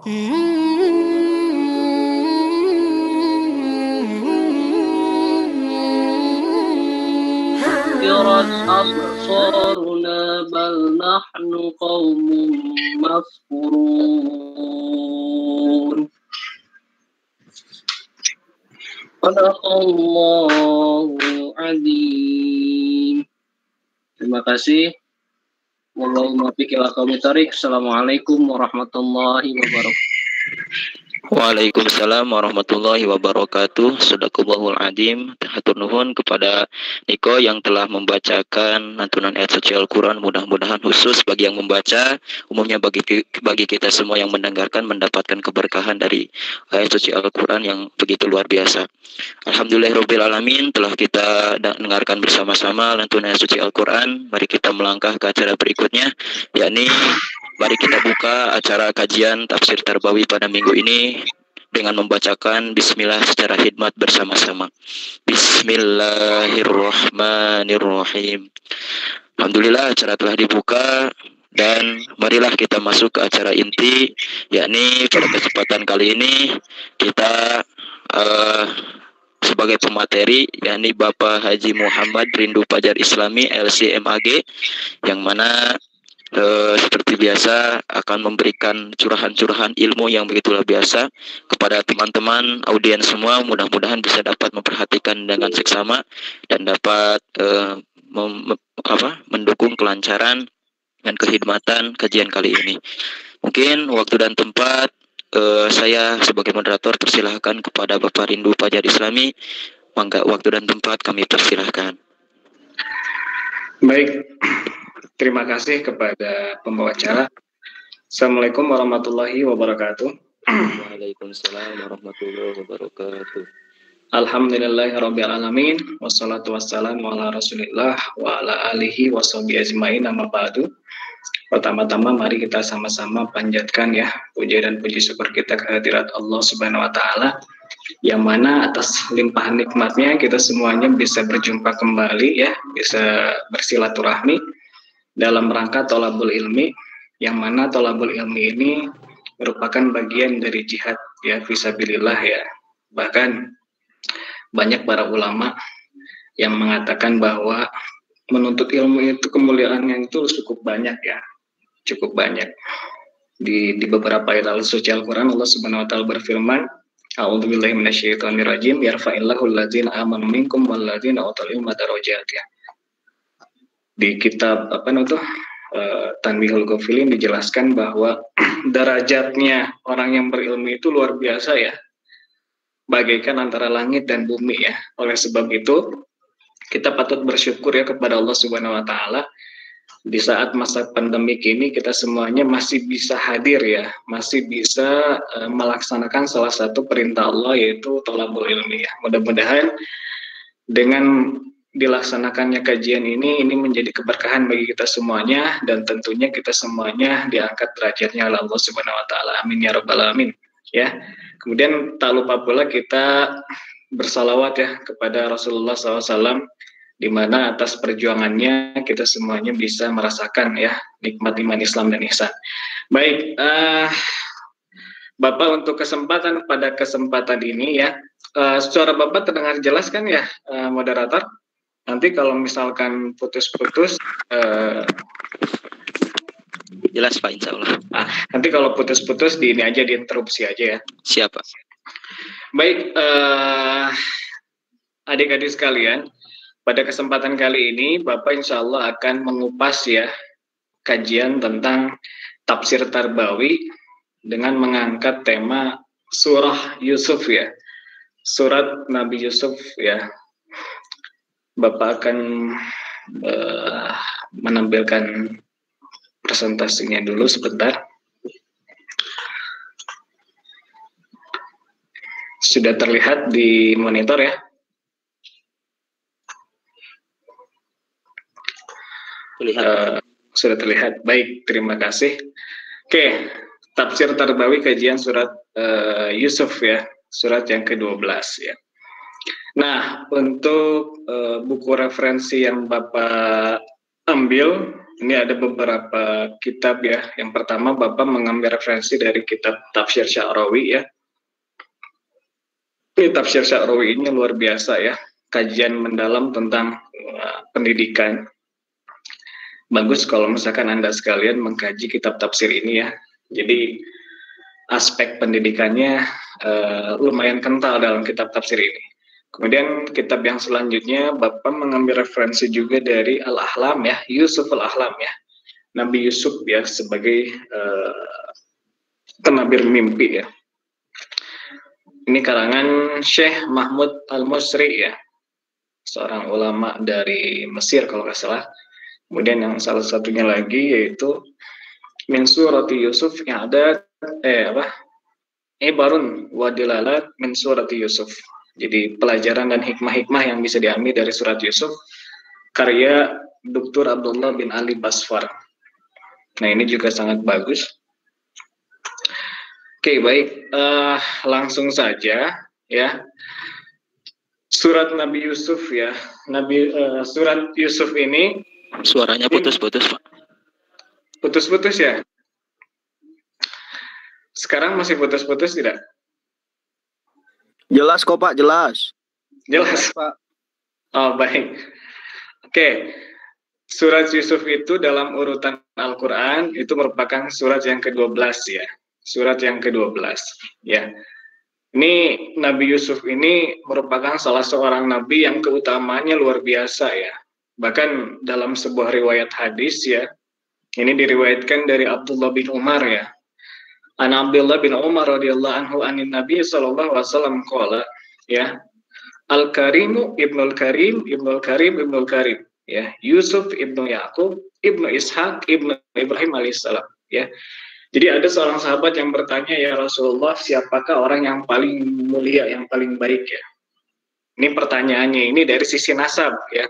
سكرت أبصارنا بل نحن قوم مسحورون صدق Allahul Azim. Terima kasih. Wallahumma biqil aqwamit thariq. Assalamualaikum warahmatullahi wabarakatuh. Waalaikumsalam warahmatullahi wabarakatuh. Shadaqallahul Adzim. Hatur nuhun kepada Niko yang telah membacakan lantunan ayat suci Al-Quran. Mudah-mudahan khusus bagi yang membaca, umumnya bagi kita semua yang mendengarkan mendapatkan keberkahan dari ayat suci Al-Quran yang begitu luar biasa. Alhamdulillahirabbil alamin, telah kita dengarkan bersama-sama lantunan ayat suci Al-Quran. Mari kita melangkah ke acara berikutnya, yakni mari kita buka acara kajian tafsir Tarbawi pada minggu ini dengan membacakan bismillah secara khidmat bersama-sama. Bismillahirrahmanirrahim. Alhamdulillah acara telah dibuka dan marilah kita masuk ke acara inti, yakni pada kesempatan kali ini kita sebagai pemateri yakni Bapak Haji Muhammad Rindu Fajar Islami LC-MAG, yang mana seperti biasa akan memberikan curahan-curahan ilmu yang begitu luar biasa kepada teman-teman audiens semua. Mudah-mudahan bisa dapat memperhatikan dengan seksama dan dapat mendukung kelancaran dan kekhidmatan kajian kali ini. Mungkin waktu dan tempat saya sebagai moderator persilahkan kepada Bapak Rindu Fajar Islami. Mangga, waktu dan tempat kami persilahkan. Baik. Terima kasih kepada pembawa acara. Assalamualaikum warahmatullahi wabarakatuh. Waalaikumsalam warahmatullahi wabarakatuh. Alhamdulillahirabbil alamin, wassalatu wassalamu ala Rasulillah wa ala alihi washabihi ajmain, amma ba'du. Pertama-tama mari kita sama-sama panjatkan ya puji dan puji syukur kita kehadirat Allah Subhanahu wa taala, yang mana atas limpahan nikmatnya kita semuanya bisa berjumpa kembali ya, bisa bersilaturahmi dalam rangka thalabul ilmi, yang mana thalabul ilmi ini merupakan bagian dari jihad ya fisabilillah ya. Bahkan banyak para ulama yang mengatakan bahwa menuntut ilmu itu kemuliaannya itu cukup banyak ya, cukup banyak. Di beberapa ayat al-suci Al-Quran Allah Subhanahu wa taala berfirman, a'udzubillahi minasyaitonirrajim, yarfa'illahu alladzina amanu minkum walladzina utul ilma darajat ya. Di kitab Tanbihul Ghafilin dijelaskan bahwa derajatnya orang yang berilmu itu luar biasa ya, bagaikan antara langit dan bumi ya. Oleh sebab itu kita patut bersyukur ya kepada Allah Subhanahu wa taala, di saat masa pandemik ini kita semuanya masih bisa hadir ya, masih bisa melaksanakan salah satu perintah Allah, yaitu thalabul ilmi ya. Mudah-mudahan dengan dilaksanakannya kajian ini menjadi keberkahan bagi kita semuanya, dan tentunya kita semuanya diangkat derajatnya oleh Allah Subhanahu wa taala. Amin ya rabbal alamin ya. Kemudian tak lupa pula kita bersalawat ya kepada Rasulullah SAW, di mana atas perjuangannya kita semuanya bisa merasakan ya nikmat iman Islam dan ihsan. Baik, Bapak, untuk pada kesempatan ini ya, suara Bapak terdengar jelas kan ya, moderator? Nanti kalau misalkan putus-putus, jelas Pak, insya Allah. Nanti kalau putus-putus di ini aja, diinterupsi aja ya. Siapa? Baik, adik-adik sekalian, pada kesempatan kali ini Bapak insya Allah akan mengupas ya kajian tentang tafsir Tarbawi dengan mengangkat tema surah Yusuf ya, surat Nabi Yusuf ya. Bapak akan menampilkan presentasinya dulu sebentar. Sudah terlihat di monitor ya? Sudah terlihat. Baik, terima kasih. Oke, tafsir Tarbawi kajian surat Yusuf ya, surat yang ke-12 ya. Nah, untuk buku referensi yang Bapak ambil Ini ada beberapa kitab ya. Yang pertama Bapak mengambil referensi dari kitab Tafsir Sya'rawi ya. Ini Tafsir Sya'rawi ini luar biasa ya. Kajian mendalam tentang pendidikan. Bagus kalau misalkan Anda sekalian mengkaji kitab tafsir ini ya. Jadi aspek pendidikannya lumayan kental dalam kitab tafsir ini. Kemudian kitab yang selanjutnya Bapak mengambil referensi juga dari Al-Ahlam ya, Yusuf Al-Ahlam ya. Nabi Yusuf ya sebagai penabir mimpi ya. Ini karangan Syekh Mahmud Al-Musri ya. Seorang ulama dari Mesir kalau nggak salah. Kemudian yang salah satunya lagi yaitu min surati Yusuf yang ada Ibarun wa dilalat min surati Yusuf. Jadi pelajaran dan hikmah-hikmah yang bisa diambil dari surat Yusuf karya Dr. Abdullah bin Ali Basfar. Nah ini juga sangat bagus. Oke baik, langsung saja ya. Surat Nabi Yusuf ya. Surat Yusuf ini Suaranya putus-putus, Pak. Putus-putus ya? Sekarang masih putus-putus tidak? Jelas kok Pak, jelas. Jelas Pak. Oh baik. Oke. Surat Yusuf itu dalam urutan Al-Quran itu merupakan surat yang ke-12 ya. Surat yang ke-12 ya. Ini Nabi Yusuf ini merupakan salah seorang nabi yang keutamaannya luar biasa ya. Bahkan dalam sebuah riwayat hadis ya. Ini diriwayatkan dari Abdullah bin Umar ya. An Abdullah bin Umar radhiyallahu anhu anin Nabi sallallahu alaihi wasallam qala ya. Al-Karimu ibnul Karim ibnul Karim ibnul Karim ya. Yusuf ibnu Yakub ibnu Ishak ibnu Ibrahim alaihissalam ya. Jadi ada seorang sahabat yang bertanya, ya Rasulullah, siapakah orang yang paling mulia, yang paling baik ya? Ini pertanyaannya ini dari sisi nasab ya.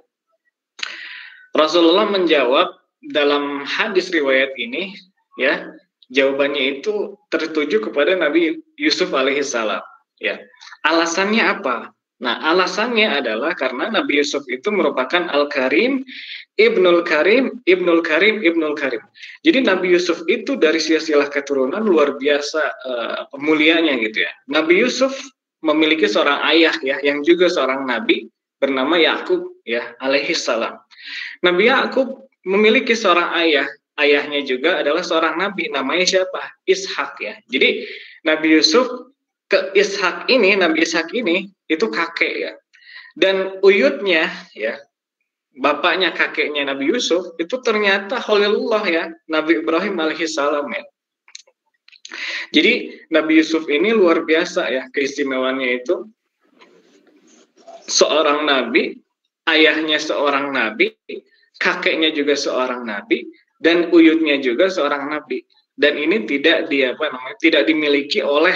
Rasulullah menjawab dalam hadis riwayat ini ya. Jawabannya itu tertuju kepada Nabi Yusuf alaihissalam ya. Alasannya apa? Nah, alasannya adalah karena Nabi Yusuf itu merupakan Al-Karim, Ibnul Karim, Ibnul Karim, Ibnul Karim. Jadi Nabi Yusuf itu dari silsilah keturunan luar biasa mulianya gitu ya. Nabi Yusuf memiliki seorang ayah ya, yang juga seorang nabi bernama Yakub ya, alaihissalam. Nabi Yakub memiliki seorang ayah. Ayahnya juga adalah seorang nabi, namanya siapa? Ishak ya. Jadi Nabi Yusuf ke Ishak ini, Nabi Ishak ini itu kakek ya. Dan uyutnya ya, bapaknya kakeknya Nabi Yusuf itu ternyata Khalilullah ya, Nabi Ibrahim alaihissalam ya. Jadi Nabi Yusuf ini luar biasa ya, keistimewaannya itu seorang nabi, ayahnya seorang nabi, kakeknya juga seorang nabi, dan uyutnya juga seorang nabi. Dan ini tidak tidak dimiliki oleh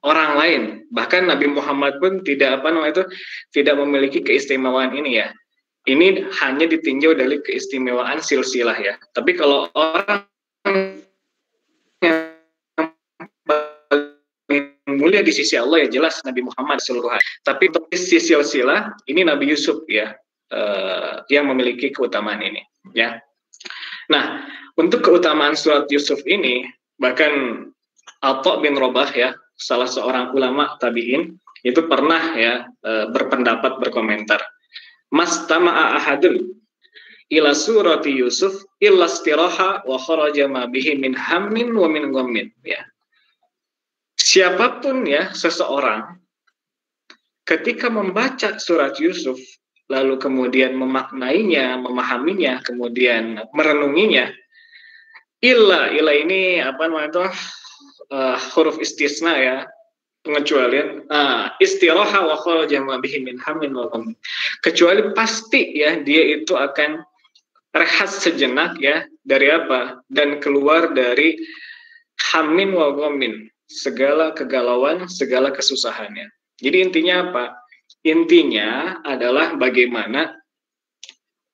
orang lain. Bahkan Nabi Muhammad pun tidak tidak memiliki keistimewaan ini ya. Ini hanya ditinjau dari keistimewaan silsilah ya. Tapi kalau orang yang mulia di sisi Allah ya jelas Nabi Muhammad seluruhan. Tapi untuk sisi silsilah ini Nabi Yusuf ya yang memiliki keutamaan ini ya. Nah, untuk keutamaan surat Yusuf ini bahkan Atha bin Rabah ya, salah seorang ulama tabi'in itu pernah ya berpendapat berkomentar. Mastama'a ahadun ila surati Yusuf illa istiraha wa kharaja ma bihi min hammin wa min ghammin ya. Siapapun ya seseorang ketika membaca surat Yusuf lalu kemudian memaknainya, memahaminya, kemudian merenunginya, illa ini huruf istisna ya, pengecualian, istiraha wa kharaja ma bihi min hammin wa ghammin. Kecuali pasti ya dia itu akan rehat sejenak ya dari apa? Dan keluar dari hammin wa ghammin, segala kegalauan, segala kesusahannya. Jadi intinya apa? Intinya adalah bagaimana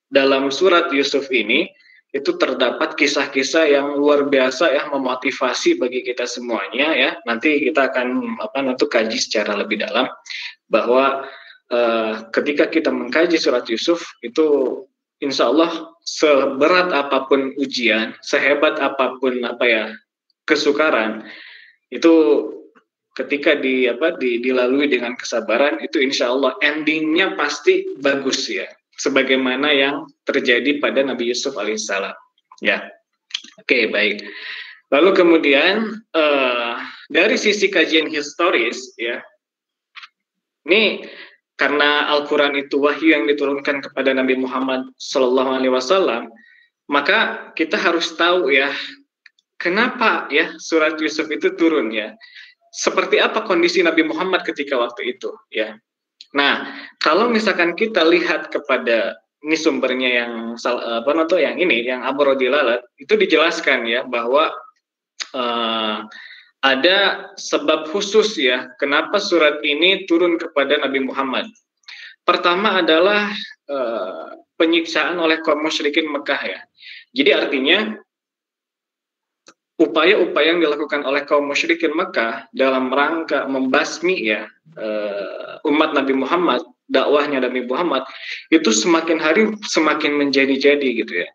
dalam surat Yusuf ini itu terdapat kisah-kisah yang luar biasa ya, memotivasi bagi kita semuanya ya. Nanti kita akan kaji secara lebih dalam bahwa ketika kita mengkaji surat Yusuf itu insya Allah seberat apapun ujian, sehebat apapun kesukaran, itu ketika dilalui dengan kesabaran, itu insya Allah endingnya pasti bagus ya, sebagaimana yang terjadi pada Nabi Yusuf alaihissalam. Ya, oke, baik. Lalu kemudian dari sisi kajian historis ya, ini karena Al-Quran itu wahyu yang diturunkan kepada Nabi Muhammad SAW, maka kita harus tahu ya, kenapa ya surat Yusuf itu turun ya. Seperti apa kondisi Nabi Muhammad ketika waktu itu ya. Nah, kalau misalkan kita lihat kepada ini sumbernya yang yang Abu Rodilalat, itu dijelaskan ya bahwa ada sebab khusus ya kenapa surat ini turun kepada Nabi Muhammad. Pertama adalah penyiksaan oleh kaum musyrikin Mekah ya. Jadi artinya upaya-upaya yang dilakukan oleh kaum musyrikin Mekah dalam rangka membasmi ya umat Nabi Muhammad, dakwahnya Nabi Muhammad itu semakin hari semakin menjadi-jadi gitu ya.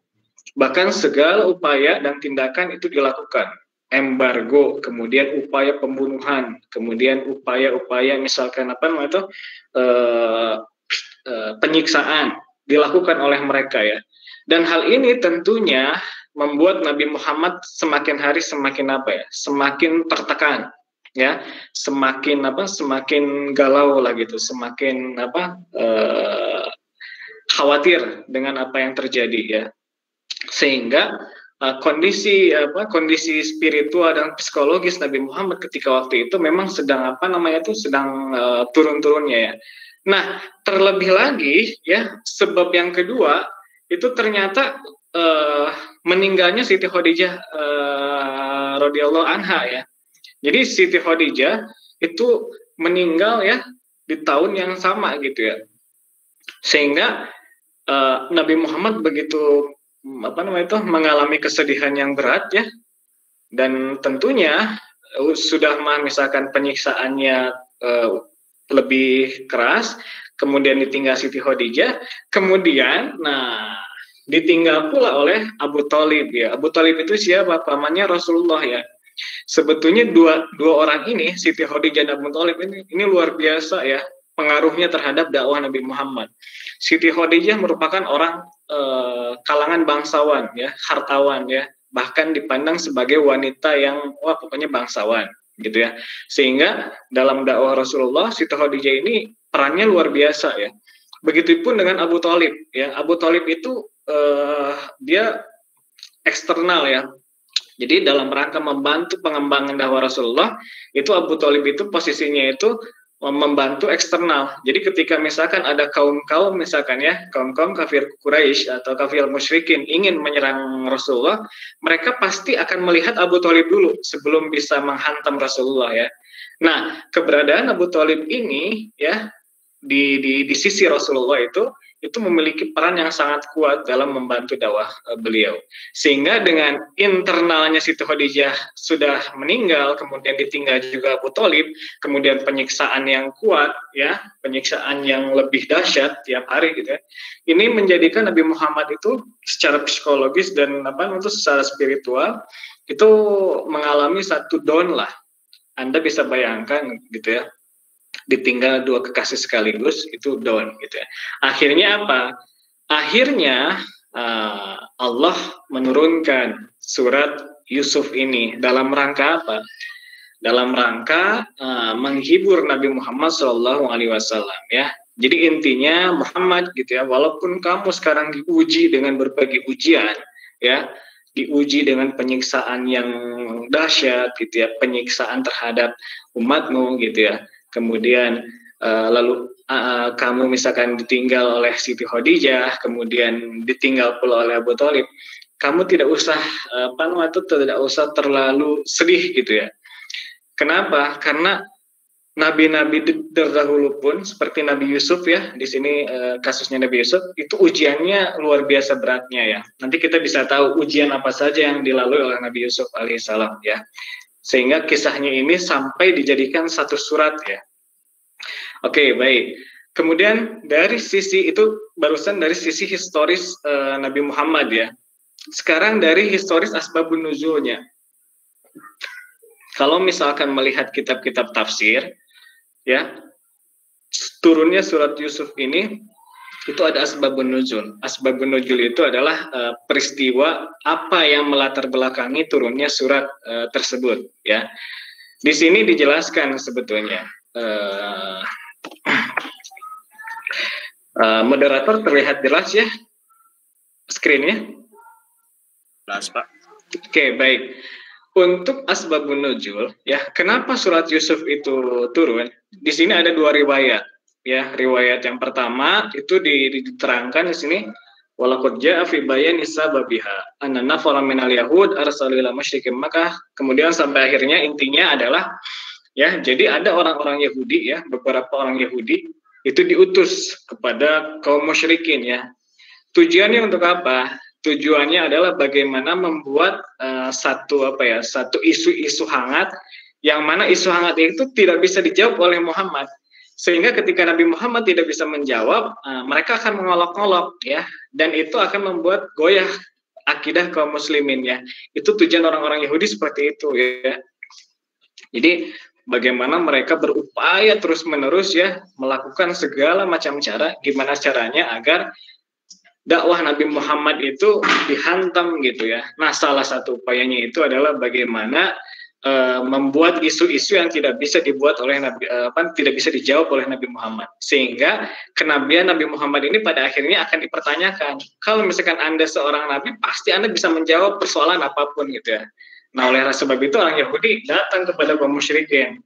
Bahkan segala upaya dan tindakan itu dilakukan, embargo, kemudian upaya pembunuhan, kemudian upaya-upaya misalkan penyiksaan dilakukan oleh mereka ya. Dan hal ini tentunya membuat Nabi Muhammad semakin hari semakin semakin tertekan ya, semakin galau lah gitu, semakin khawatir dengan apa yang terjadi ya, sehingga kondisi spiritual dan psikologis Nabi Muhammad ketika waktu itu memang sedang sedang turun-turunnya ya. Nah, terlebih lagi ya, sebab yang kedua itu ternyata meninggalnya Siti Khadijah radhiyallahu anha ya. Jadi Siti Khadijah itu meninggal ya di tahun yang sama gitu ya. Sehingga Nabi Muhammad begitu mengalami kesedihan yang berat ya. Dan tentunya sudah misalkan penyiksaannya lebih keras, kemudian ditinggal Siti Khadijah, kemudian ditinggal pula oleh Abu Thalib ya. Abu Thalib itu siapa? Pamannya Rasulullah ya. Sebetulnya dua orang ini, Siti Khadijah dan Abu Thalib ini luar biasa ya pengaruhnya terhadap dakwah Nabi Muhammad. Siti Khadijah merupakan orang kalangan bangsawan ya, hartawan ya, bahkan dipandang sebagai wanita yang pokoknya bangsawan gitu ya. Sehingga dalam dakwah Rasulullah, Siti Khadijah ini perannya luar biasa ya. Begitupun dengan Abu Thalib ya. Abu Thalib itu dia eksternal ya. Jadi dalam rangka membantu pengembangan dakwah Rasulullah, itu Abu Thalib itu posisinya itu membantu eksternal. Jadi ketika misalkan ada kaum-kaum misalkan ya, kaum-kaum kafir Quraisy atau kafir musyrikin ingin menyerang Rasulullah, mereka pasti akan melihat Abu Thalib dulu sebelum bisa menghantam Rasulullah ya. Nah, keberadaan Abu Thalib ini ya di sisi Rasulullah itu memiliki peran yang sangat kuat dalam membantu dakwah beliau. Sehingga dengan internalnya Siti Khadijah sudah meninggal, kemudian ditinggal juga Abu Thalib, kemudian penyiksaan yang kuat ya, penyiksaan yang lebih dahsyat tiap hari gitu ya. Ini menjadikan Nabi Muhammad itu secara psikologis dan secara spiritual itu mengalami satu down lah. Anda bisa bayangkan gitu ya, ditinggal dua kekasih sekaligus itu down gitu ya. Akhirnya apa? Akhirnya Allah menurunkan surat Yusuf ini dalam rangka apa? Dalam rangka menghibur Nabi Muhammad SAW ya. Jadi intinya Muhammad gitu ya, walaupun kamu sekarang diuji dengan berbagai ujian ya, diuji dengan penyiksaan yang dahsyat gitu ya, penyiksaan terhadap umatmu gitu ya. Kemudian lalu kamu misalkan ditinggal oleh Siti Khadijah, kemudian ditinggal pula oleh Abu Thalib, kamu tidak usah tidak usah terlalu sedih gitu ya. Kenapa? Karena nabi-nabi terdahulu pun seperti Nabi Yusuf ya, di sini kasusnya Nabi Yusuf itu ujiannya luar biasa beratnya ya. Nanti kita bisa tahu ujian apa saja yang dilalui oleh Nabi Yusuf alaihissalam ya. Sehingga kisahnya ini sampai dijadikan satu surat ya. Oke, baik. Kemudian dari sisi itu barusan dari sisi historis Nabi Muhammad ya. Sekarang dari historis asbabun nuzulnya. Kalau misalkan melihat kitab-kitab tafsir ya, turunnya surat Yusuf ini itu ada asbabun nuzul. Asbabun nuzul itu adalah peristiwa apa yang melatar belakangi turunnya surat tersebut ya. Di sini dijelaskan sebetulnya. Moderator terlihat jelas ya screen-nya? Jelas, Pak. Oke, baik. Untuk asbabun nuzul ya, kenapa surat Yusuf itu turun? Di sini ada dua riwayat ya. Riwayat yang pertama itu diterangkan di sini walaqad jaa fi bayani sababiha anna nafara minal yahud arsalu ila musyrikin Makkah. Kemudian sampai akhirnya intinya adalah ya, jadi ada orang-orang Yahudi ya, beberapa orang Yahudi itu diutus kepada kaum musyrikin ya. Tujuannya untuk apa? Tujuannya adalah bagaimana membuat satu isu-isu hangat yang mana isu hangat itu tidak bisa dijawab oleh Muhammad. Sehingga ketika Nabi Muhammad tidak bisa menjawab, mereka akan mengolok-olok ya, dan itu akan membuat goyah akidah kaum muslimin ya. Itu tujuan orang-orang Yahudi seperti itu ya. Jadi bagaimana mereka berupaya terus-menerus ya melakukan segala macam cara, gimana caranya agar dakwah Nabi Muhammad itu dihantam gitu ya. Nah, salah satu upayanya itu adalah bagaimana membuat isu-isu yang tidak bisa dibuat oleh Nabi, tidak bisa dijawab oleh Nabi Muhammad, sehingga kenabian Nabi Muhammad ini pada akhirnya akan dipertanyakan. Kalau misalkan Anda seorang Nabi, pasti Anda bisa menjawab persoalan apapun gitu ya. Nah, oleh sebab itu orang Yahudi datang kepada kaum musyrikin.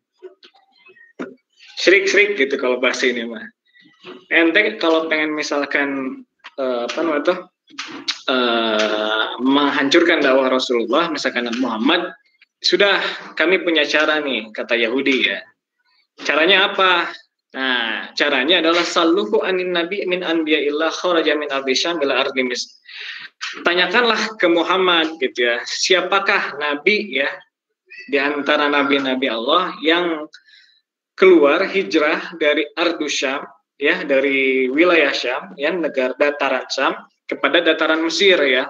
Syirik-syirik gitu kalau bahasa ini mah. Ente kalau pengen misalkan menghancurkan dakwah Rasulullah, misalkan Muhammad, sudah kami punya cara nih, kata Yahudi ya. Caranya apa? Nah, caranya adalah salluhu anin nabi min anbiya'illah kharaja min al-bisham bila ardimis. Tanyakanlah ke Muhammad gitu ya, siapakah nabi ya di antara nabi-nabi Allah yang keluar hijrah dari Ardusyam ya, dari wilayah Syam ya, negara dataran Syam kepada dataran Mesir ya.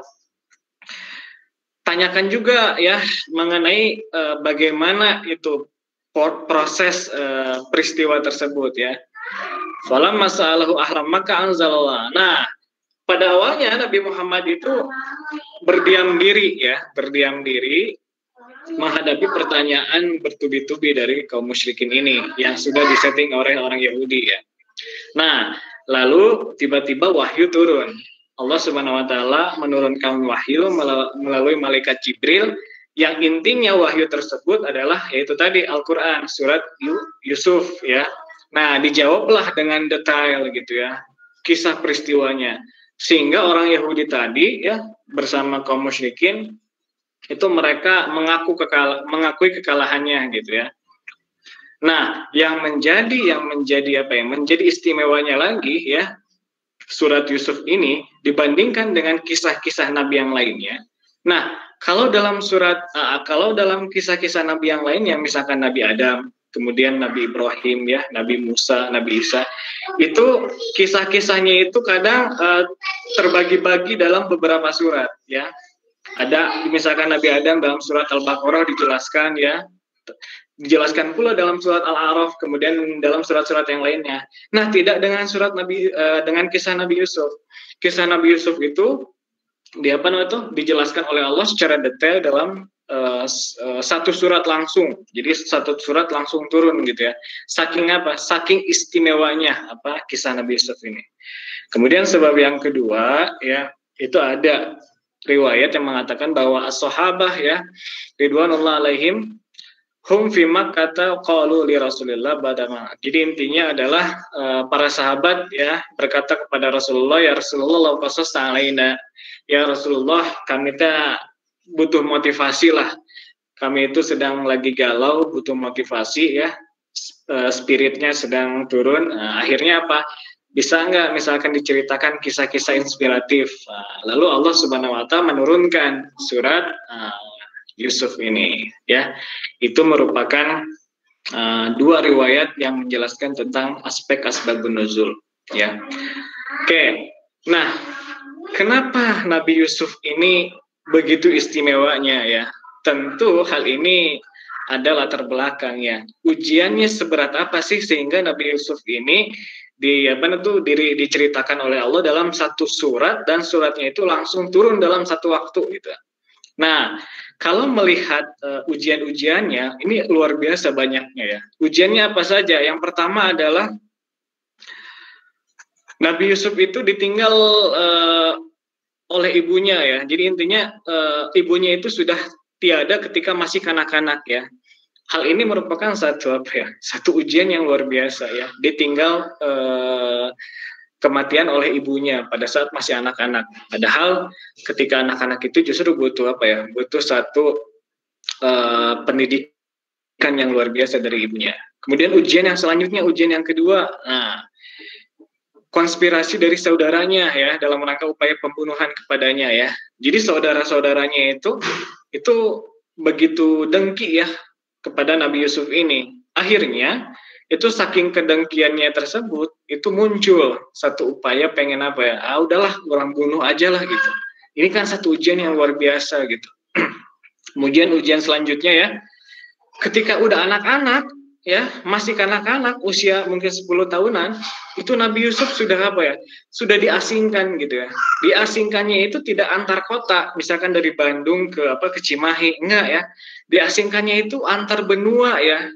Tanyakan juga ya mengenai bagaimana itu proses peristiwa tersebut ya. Falamma sa'alahu ahlam Makkah anzalallah. Nah, pada awalnya Nabi Muhammad itu berdiam diri menghadapi pertanyaan bertubi-tubi dari kaum musyrikin ini yang sudah disetting oleh orang Yahudi ya. Nah, lalu tiba-tiba wahyu turun. Allah Subhanahu wa taala menurunkan wahyu melalui malaikat Jibril yang intinya wahyu tersebut adalah yaitu tadi Al-Qur'an surat Yusuf ya. Nah, dijawablah dengan detail gitu ya kisah peristiwanya, sehingga orang Yahudi tadi ya bersama kaum musyrikin itu mereka mengakui kekalahannya gitu ya. Nah, yang menjadi istimewanya lagi ya surat Yusuf ini dibandingkan dengan kisah-kisah nabi yang lainnya. Nah, kalau dalam kisah-kisah nabi yang lainnya, misalkan Nabi Adam, kemudian Nabi Ibrahim ya, Nabi Musa, Nabi Isa, itu kisah-kisahnya itu kadang terbagi-bagi dalam beberapa surat ya. Ada misalkan Nabi Adam dalam surat Al-Baqarah dijelaskan ya, dijelaskan pula dalam surat Al-A'raf, kemudian dalam surat-surat yang lainnya. Nah, tidak dengan dengan kisah Nabi Yusuf. Kisah Nabi Yusuf itu dijelaskan oleh Allah secara detail dalam satu surat langsung. Jadi satu surat langsung turun gitu ya. Saking apa? Saking istimewanya kisah Nabi Yusuf ini. Kemudian sebab yang kedua ya, itu ada riwayat yang mengatakan bahwa as-sahabah ya ridwanullah alaihim hum fi Makkah qalu li Rasulillah badama. Jadi intinya adalah para sahabat ya berkata kepada Rasulullah, ya Rasulullah qasas alaina. Ya Rasulullah, kami butuh motivasi lah. Kami itu sedang lagi galau, butuh motivasi ya. Spiritnya sedang turun. Akhirnya apa? Bisa nggak misalkan diceritakan kisah-kisah inspiratif? Lalu Allah Subhanahu wa taala menurunkan surat Yusuf ini ya. Itu merupakan dua riwayat yang menjelaskan tentang aspek asbabun nuzul, ya. Oke. Nah, kenapa Nabi Yusuf ini begitu istimewanya, ya? Tentu hal ini ada latar belakangnya. Ujiannya seberat apa sih sehingga Nabi Yusuf ini diceritakan oleh Allah dalam satu surat, dan suratnya itu langsung turun dalam satu waktu gitu. Nah, kalau melihat ujian-ujiannya, ini luar biasa banyaknya, ya. Ujiannya apa saja? Yang pertama adalah Nabi Yusuf itu ditinggal oleh ibunya, ya. Jadi intinya ibunya itu sudah tiada ketika masih kanak-kanak, ya. Hal ini merupakan satu ujian yang luar biasa, ya. Ditinggal kematian oleh ibunya pada saat masih anak-anak. Padahal ketika anak-anak itu justru butuh butuh satu pendidikan yang luar biasa dari ibunya. Kemudian ujian yang selanjutnya, ujian yang kedua, konspirasi dari saudaranya, ya, dalam rangka upaya pembunuhan kepadanya, ya. Jadi saudara-saudaranya itu begitu dengki, ya, kepada Nabi Yusuf ini. Akhirnya itu saking kedengkiannya tersebut, itu muncul satu upaya pengen udahlah orang bunuh aja lah gitu. Ini kan satu ujian yang luar biasa gitu. Kemudian ujian selanjutnya, ya, ketika udah anak-anak, ya, masih kanak-kanak, usia mungkin 10 tahunan, itu Nabi Yusuf sudah sudah diasingkan gitu, ya. Diasingkannya itu tidak antar kota, misalkan dari Bandung ke Cimahi, enggak, ya. Diasingkannya itu antar benua, ya.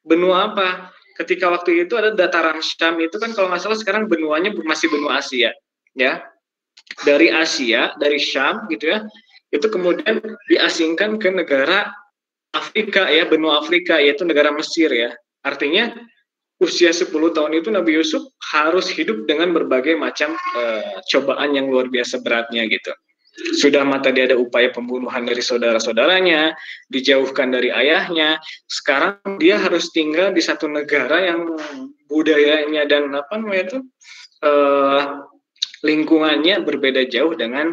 Benua apa? Ketika waktu itu ada dataran Syam, itu kan kalau nggak salah sekarang benuanya masih benua Asia, ya. Dari Asia, dari Syam gitu, ya, itu kemudian diasingkan ke negara Afrika, ya, benua Afrika, yaitu negara Mesir, ya. Artinya usia 10 tahun itu Nabi Yusuf harus hidup dengan berbagai macam cobaan yang luar biasa beratnya gitu. Sudah mata dia ada upaya pembunuhan dari saudara-saudaranya, dijauhkan dari ayahnya. Sekarang dia harus tinggal di satu negara yang budayanya dan lingkungannya berbeda jauh dengan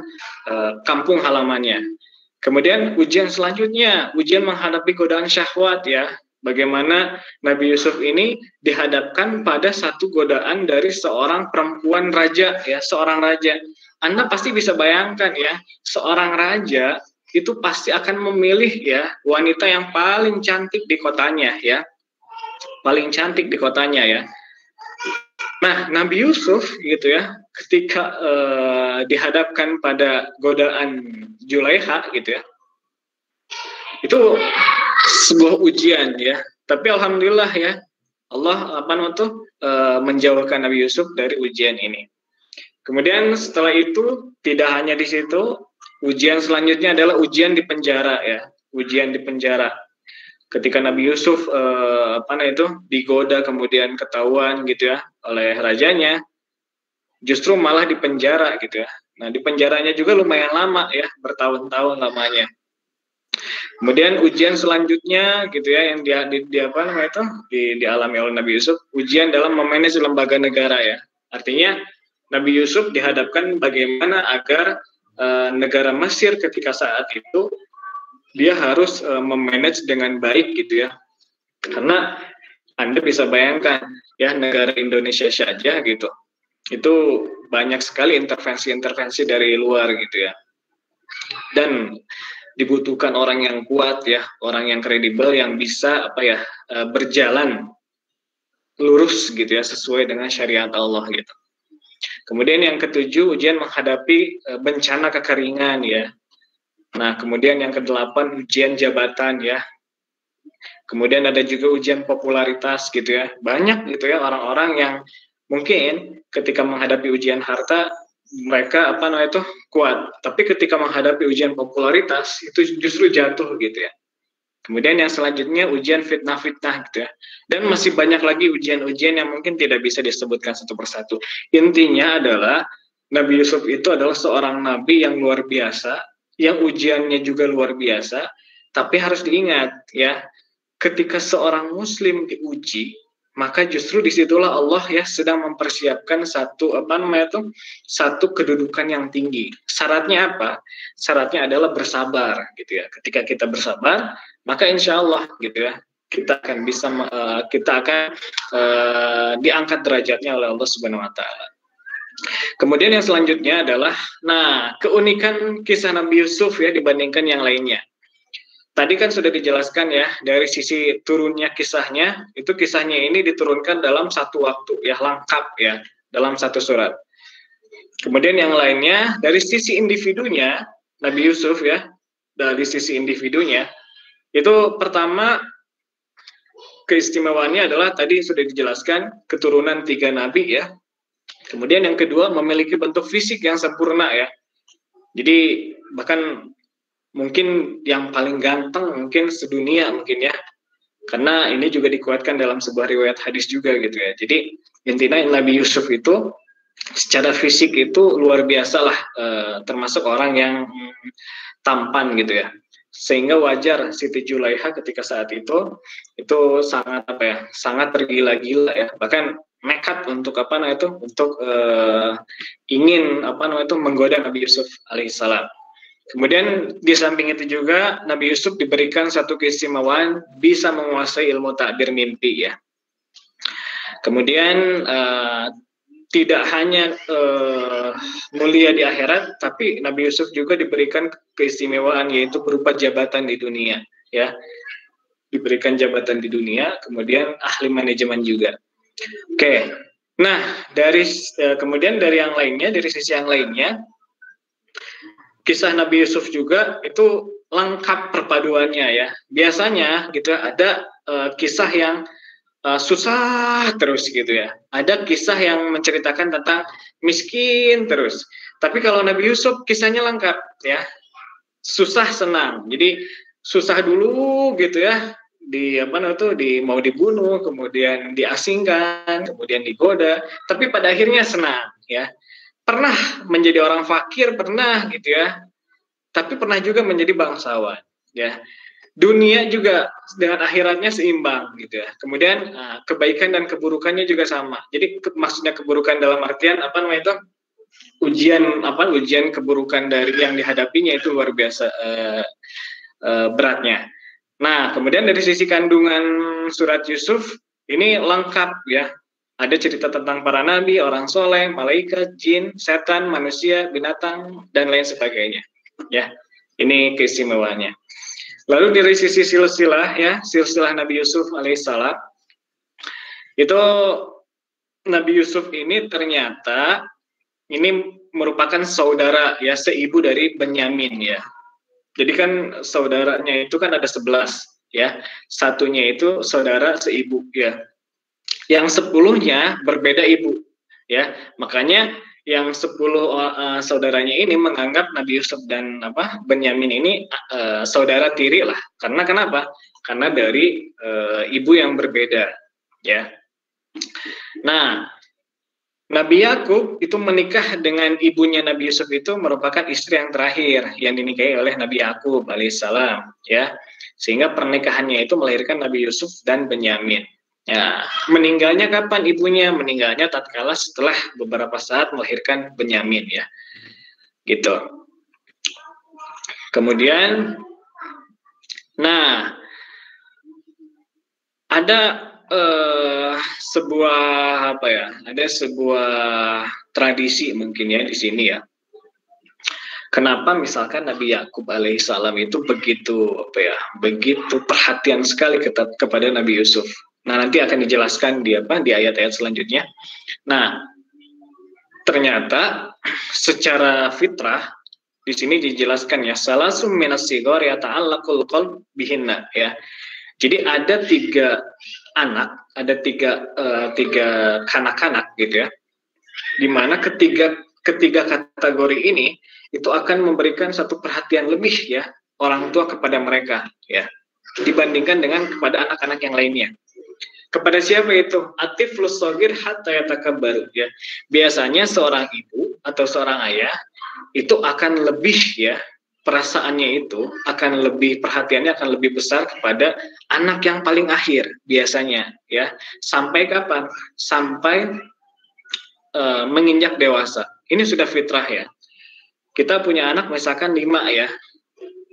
kampung halamannya. Kemudian ujian selanjutnya, ujian menghadapi godaan syahwat, ya. Bagaimana Nabi Yusuf ini dihadapkan pada satu godaan dari seorang perempuan raja, ya, seorang raja. Anda pasti bisa bayangkan, ya, seorang raja itu pasti akan memilih, ya, wanita yang paling cantik di kotanya, ya. Paling cantik di kotanya, ya. Nah, Nabi Yusuf gitu, ya, ketika dihadapkan pada godaan Julaiha gitu, ya. Itu sebuah ujian, ya. Tapi alhamdulillah, ya, Allah menjauhkan Nabi Yusuf dari ujian ini. Kemudian setelah itu tidak hanya di situ, ujian selanjutnya adalah ujian di penjara, ya. Ujian di penjara. Ketika Nabi Yusuf digoda kemudian ketahuan gitu, ya, oleh rajanya, justru malah di penjara gitu, ya. Nah, di penjaranya juga lumayan lama, ya, bertahun-tahun lamanya. Kemudian ujian selanjutnya gitu, ya, yang dialami oleh Nabi Yusuf, ujian dalam memanage lembaga negara, ya. Artinya Nabi Yusuf dihadapkan bagaimana agar negara Mesir ketika saat itu dia harus memanage dengan baik gitu, ya. Karena Anda bisa bayangkan, ya, negara Indonesia saja gitu, itu banyak sekali intervensi-intervensi dari luar gitu, ya. Dan dibutuhkan orang yang kuat, ya, orang yang kredibel yang bisa berjalan lurus gitu, ya, sesuai dengan syariat Allah gitu. Kemudian yang ketujuh, ujian menghadapi bencana kekeringan, ya. Nah, kemudian yang ke-8 ujian jabatan, ya. Kemudian ada juga ujian popularitas gitu, ya. Banyak gitu, ya, orang-orang yang mungkin ketika menghadapi ujian harta mereka kuat, tapi ketika menghadapi ujian popularitas itu justru jatuh gitu, ya. Kemudian yang selanjutnya ujian fitnah-fitnah gitu, ya. Dan masih banyak lagi ujian-ujian yang mungkin tidak bisa disebutkan satu persatu. Intinya adalah Nabi Yusuf itu adalah seorang nabi yang luar biasa, yang ujiannya juga luar biasa, tapi harus diingat, ya, ketika seorang muslim diuji, maka justru disitulah Allah, ya, sedang mempersiapkan satu satu kedudukan yang tinggi. Syaratnya apa? Syaratnya adalah bersabar gitu, ya. Ketika kita bersabar, maka insya Allah gitu, ya, kita akan diangkat derajatnya oleh Allah Subhanahu wa taala. Kemudian yang selanjutnya adalah keunikan kisah Nabi Yusuf ya dibandingkan yang lainnya. Tadi kan sudah dijelaskan ya dari sisi turunnya kisahnya, itu kisahnya ini diturunkan dalam satu waktu ya, lengkap ya, dalam satu surat. Kemudian yang lainnya dari sisi individunya Nabi Yusuf ya, dari sisi individunya itu pertama keistimewaannya adalah tadi sudah dijelaskan keturunan 3 nabi ya. Kemudian yang kedua memiliki bentuk fisik yang sempurna ya. Jadi bahkan mungkin yang paling ganteng mungkin sedunia mungkin ya. Karena ini juga dikuatkan dalam sebuah riwayat hadis juga gitu ya. Jadi intinya Nabi Yusuf itu secara fisik itu luar biasa lah, termasuk orang yang tampan gitu ya. Sehingga wajar Siti Julaiha ketika saat itu sangat tergila-gila ya, bahkan nekat untuk ingin menggoda Nabi Yusuf alaihissalam. Kemudian di samping itu juga Nabi Yusuf diberikan satu keistimewaan bisa menguasai ilmu takbir mimpi ya. Kemudian tidak hanya mulia di akhirat, tapi Nabi Yusuf juga diberikan keistimewaan yaitu berupa jabatan di dunia ya. Diberikan jabatan di dunia, kemudian ahli manajemen juga. Oke. Nah, kemudian dari yang lainnya, dari sisi yang lainnya, kisah Nabi Yusuf juga itu lengkap perpaduannya ya. Biasanya gitu ada kisah yang susah terus gitu ya. Ada kisah yang menceritakan tentang miskin terus. Tapi kalau Nabi Yusuf kisahnya lengkap ya. Susah senang. Jadi susah dulu gitu ya. Mau dibunuh, kemudian diasingkan, kemudian digoda, tapi pada akhirnya senang ya. Pernah menjadi orang fakir, pernah gitu ya. Tapi pernah juga menjadi bangsawan ya. Dunia juga dengan akhiratnya seimbang gitu ya. Kemudian kebaikan dan keburukannya juga sama. Jadi maksudnya keburukan dalam artian ujian keburukan dari yang dihadapinya itu luar biasa beratnya. Nah, kemudian dari sisi kandungan surat Yusuf ini lengkap ya. Ada cerita tentang para nabi, orang soleh, malaikat, jin, setan, manusia, binatang, dan lain sebagainya. Ya, ini keistimewaannya. Lalu dari sisi silsilah Nabi Yusuf alaihissalam, itu Nabi Yusuf ini ternyata ini merupakan saudara ya, seibu dari Benyamin ya. Jadi kan saudaranya itu kan ada 11 ya. Satunya itu saudara seibu ya. Yang 10-nya berbeda ibu ya. Makanya yang 10 saudaranya ini menganggap Nabi Yusuf dan Benyamin ini saudara tiri lah. Karena kenapa? Karena dari ibu yang berbeda ya. Nah, Nabi Yakub itu menikah dengan ibunya Nabi Yusuf itu merupakan istri yang terakhir yang dinikahi oleh Nabi Yakub alaihissalam ya. Sehingga pernikahannya itu melahirkan Nabi Yusuf dan Benyamin. Ya, meninggalnya kapan ibunya? Meninggalnya tatkala setelah beberapa saat melahirkan Benyamin ya. Gitu. Kemudian ada sebuah tradisi mungkin ya di sini ya. Kenapa misalkan Nabi Yakub alaihissalam itu begitu perhatian sekali kepada Nabi Yusuf. Nah, nanti akan dijelaskan di ayat-ayat selanjutnya. Nah, ternyata secara fitrah di sini dijelaskan ya, salasum minas sigor yata'allaqul qalb bihinna ya. Jadi ada 3 anak, ada 3 kanak-kanak gitu ya. Di mana ketiga kategori ini itu akan memberikan satu perhatian lebih ya orang tua kepada mereka ya, dibandingkan dengan kepada anak-anak yang lainnya. Kepada siapa itu? Atiflus shogir hatta yatakabbaru ya. Biasanya seorang ibu atau seorang ayah itu akan lebih ya, perasaannya itu akan lebih, perhatiannya akan lebih besar kepada anak yang paling akhir biasanya ya. Sampai kapan? Sampai menginjak dewasa. Ini sudah fitrah ya. Kita punya anak misalkan 5 ya.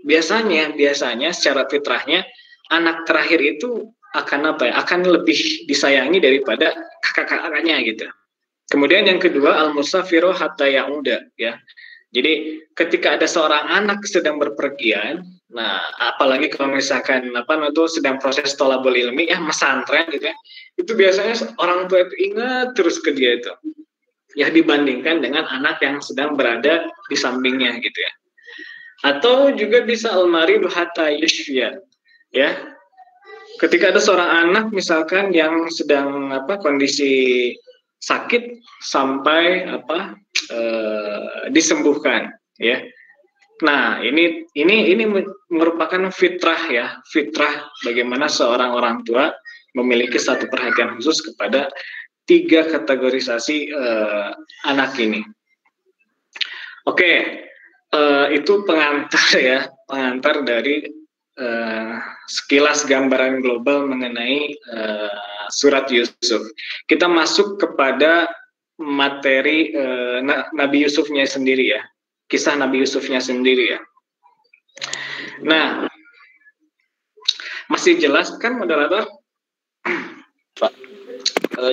Biasanya secara fitrahnya anak terakhir itu akan apa ya? Akan lebih disayangi daripada kakak-kakaknya gitu. Kemudian yang kedua, al-musafiru hatta ya'uda ya. Jadi ketika ada seorang anak sedang berpergian, nah apalagi kalau misalkan itu sedang proses thalabul ilmi ya, mesantren gitu ya, itu biasanya orang tua itu ingat terus ke dia itu, ya dibandingkan dengan anak yang sedang berada di sampingnya gitu ya. Atau juga bisa al-marid hatta yashfiya ya. Ketika ada seorang anak misalkan yang sedang kondisi sakit sampai disembuhkan ya. Nah, ini merupakan fitrah ya, fitrah bagaimana seorang orang tua memiliki satu perhatian khusus kepada 3 kategorisasi anak ini. Oke, itu pengantar ya, pengantar dari sekilas gambaran global mengenai surat Yusuf. Kita masuk kepada materi Nabi Yusufnya sendiri ya, kisah Nabi Yusufnya sendiri ya. Nah, masih jelas kan moderator? Pak,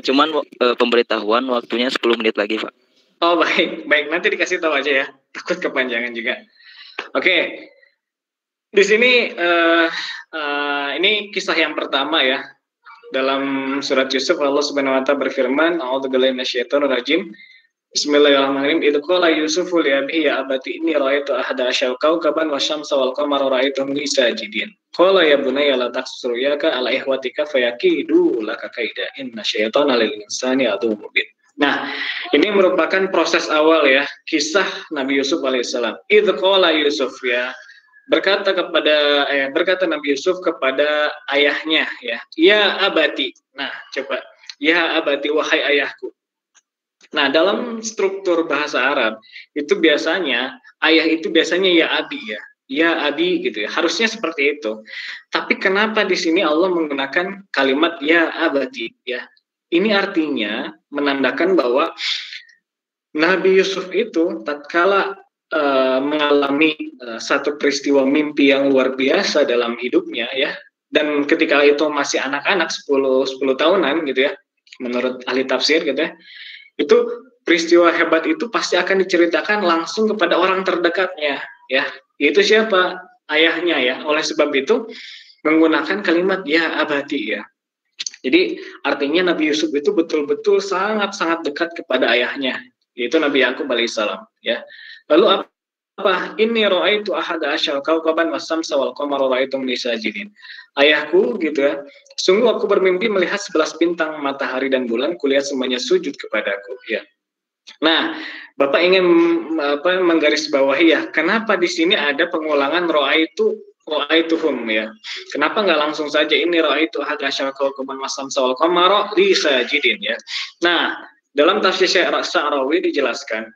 cuman pemberitahuan waktunya 10 menit lagi, Pak. Oh baik, nanti dikasih tahu aja ya, takut kepanjangan juga. Oke, di sini ini kisah yang pertama ya. Dalam surat Yusuf Allah Subhanahu wa taala berfirman, A'udzubillahi minasyaitonir rajim. Bismillahirrahmanirrahim. Idz qala Yusufu li abihi ya abati inni ra'aitu ahada asyara kawkaban wasyamsa wal qamara ra'aituhum li sajidin. Qala ya bunayya la taqsus ru'yaka ala ihwatika fayakidu laka kaida inna syaitana lil insani aduwwun mubin. Nah, ini merupakan proses awal ya, kisah Nabi Yusuf alaihissalam. Idz qala Yusuf ya. Berkata Nabi Yusuf kepada ayahnya ya abati. Nah coba, ya abati wahai ayahku. Nah dalam struktur bahasa Arab itu biasanya ayah itu biasanya ya abi gitu ya, harusnya seperti itu. Tapi kenapa di sini Allah menggunakan kalimat ya abati ya? Ini artinya menandakan bahwa Nabi Yusuf itu tatkala mengalami satu peristiwa mimpi yang luar biasa dalam hidupnya ya, dan ketika itu masih anak-anak 10 tahunan gitu ya, menurut ahli tafsir gitu ya, itu peristiwa hebat itu pasti akan diceritakan langsung kepada orang terdekatnya ya, yaitu siapa? Ayahnya ya. Oleh sebab itu menggunakan kalimat ya abati ya. Jadi artinya Nabi Yusuf itu betul-betul sangat-sangat dekat kepada ayahnya, yaitu Nabi Yakub alaihissalam ya. Lalu apa? Inni ra'aitu ahada asyara kawkaban wasyamsa wal qamara ra'aituhum li sajidin. Ayahku gitu ya, sungguh aku bermimpi melihat 11 bintang, matahari dan bulan, kulihat semuanya sujud kepadaku ya. Nah, Bapak ingin menggarisbawahi ya, kenapa di sini ada pengulangan ra'aituhum ya. Kenapa nggak langsung saja ini ra'aitu ahada asyara kawkaban wasyamsa wal qamara li sajidin ya. Nah, dalam tafsir Sya'rawi dijelaskan,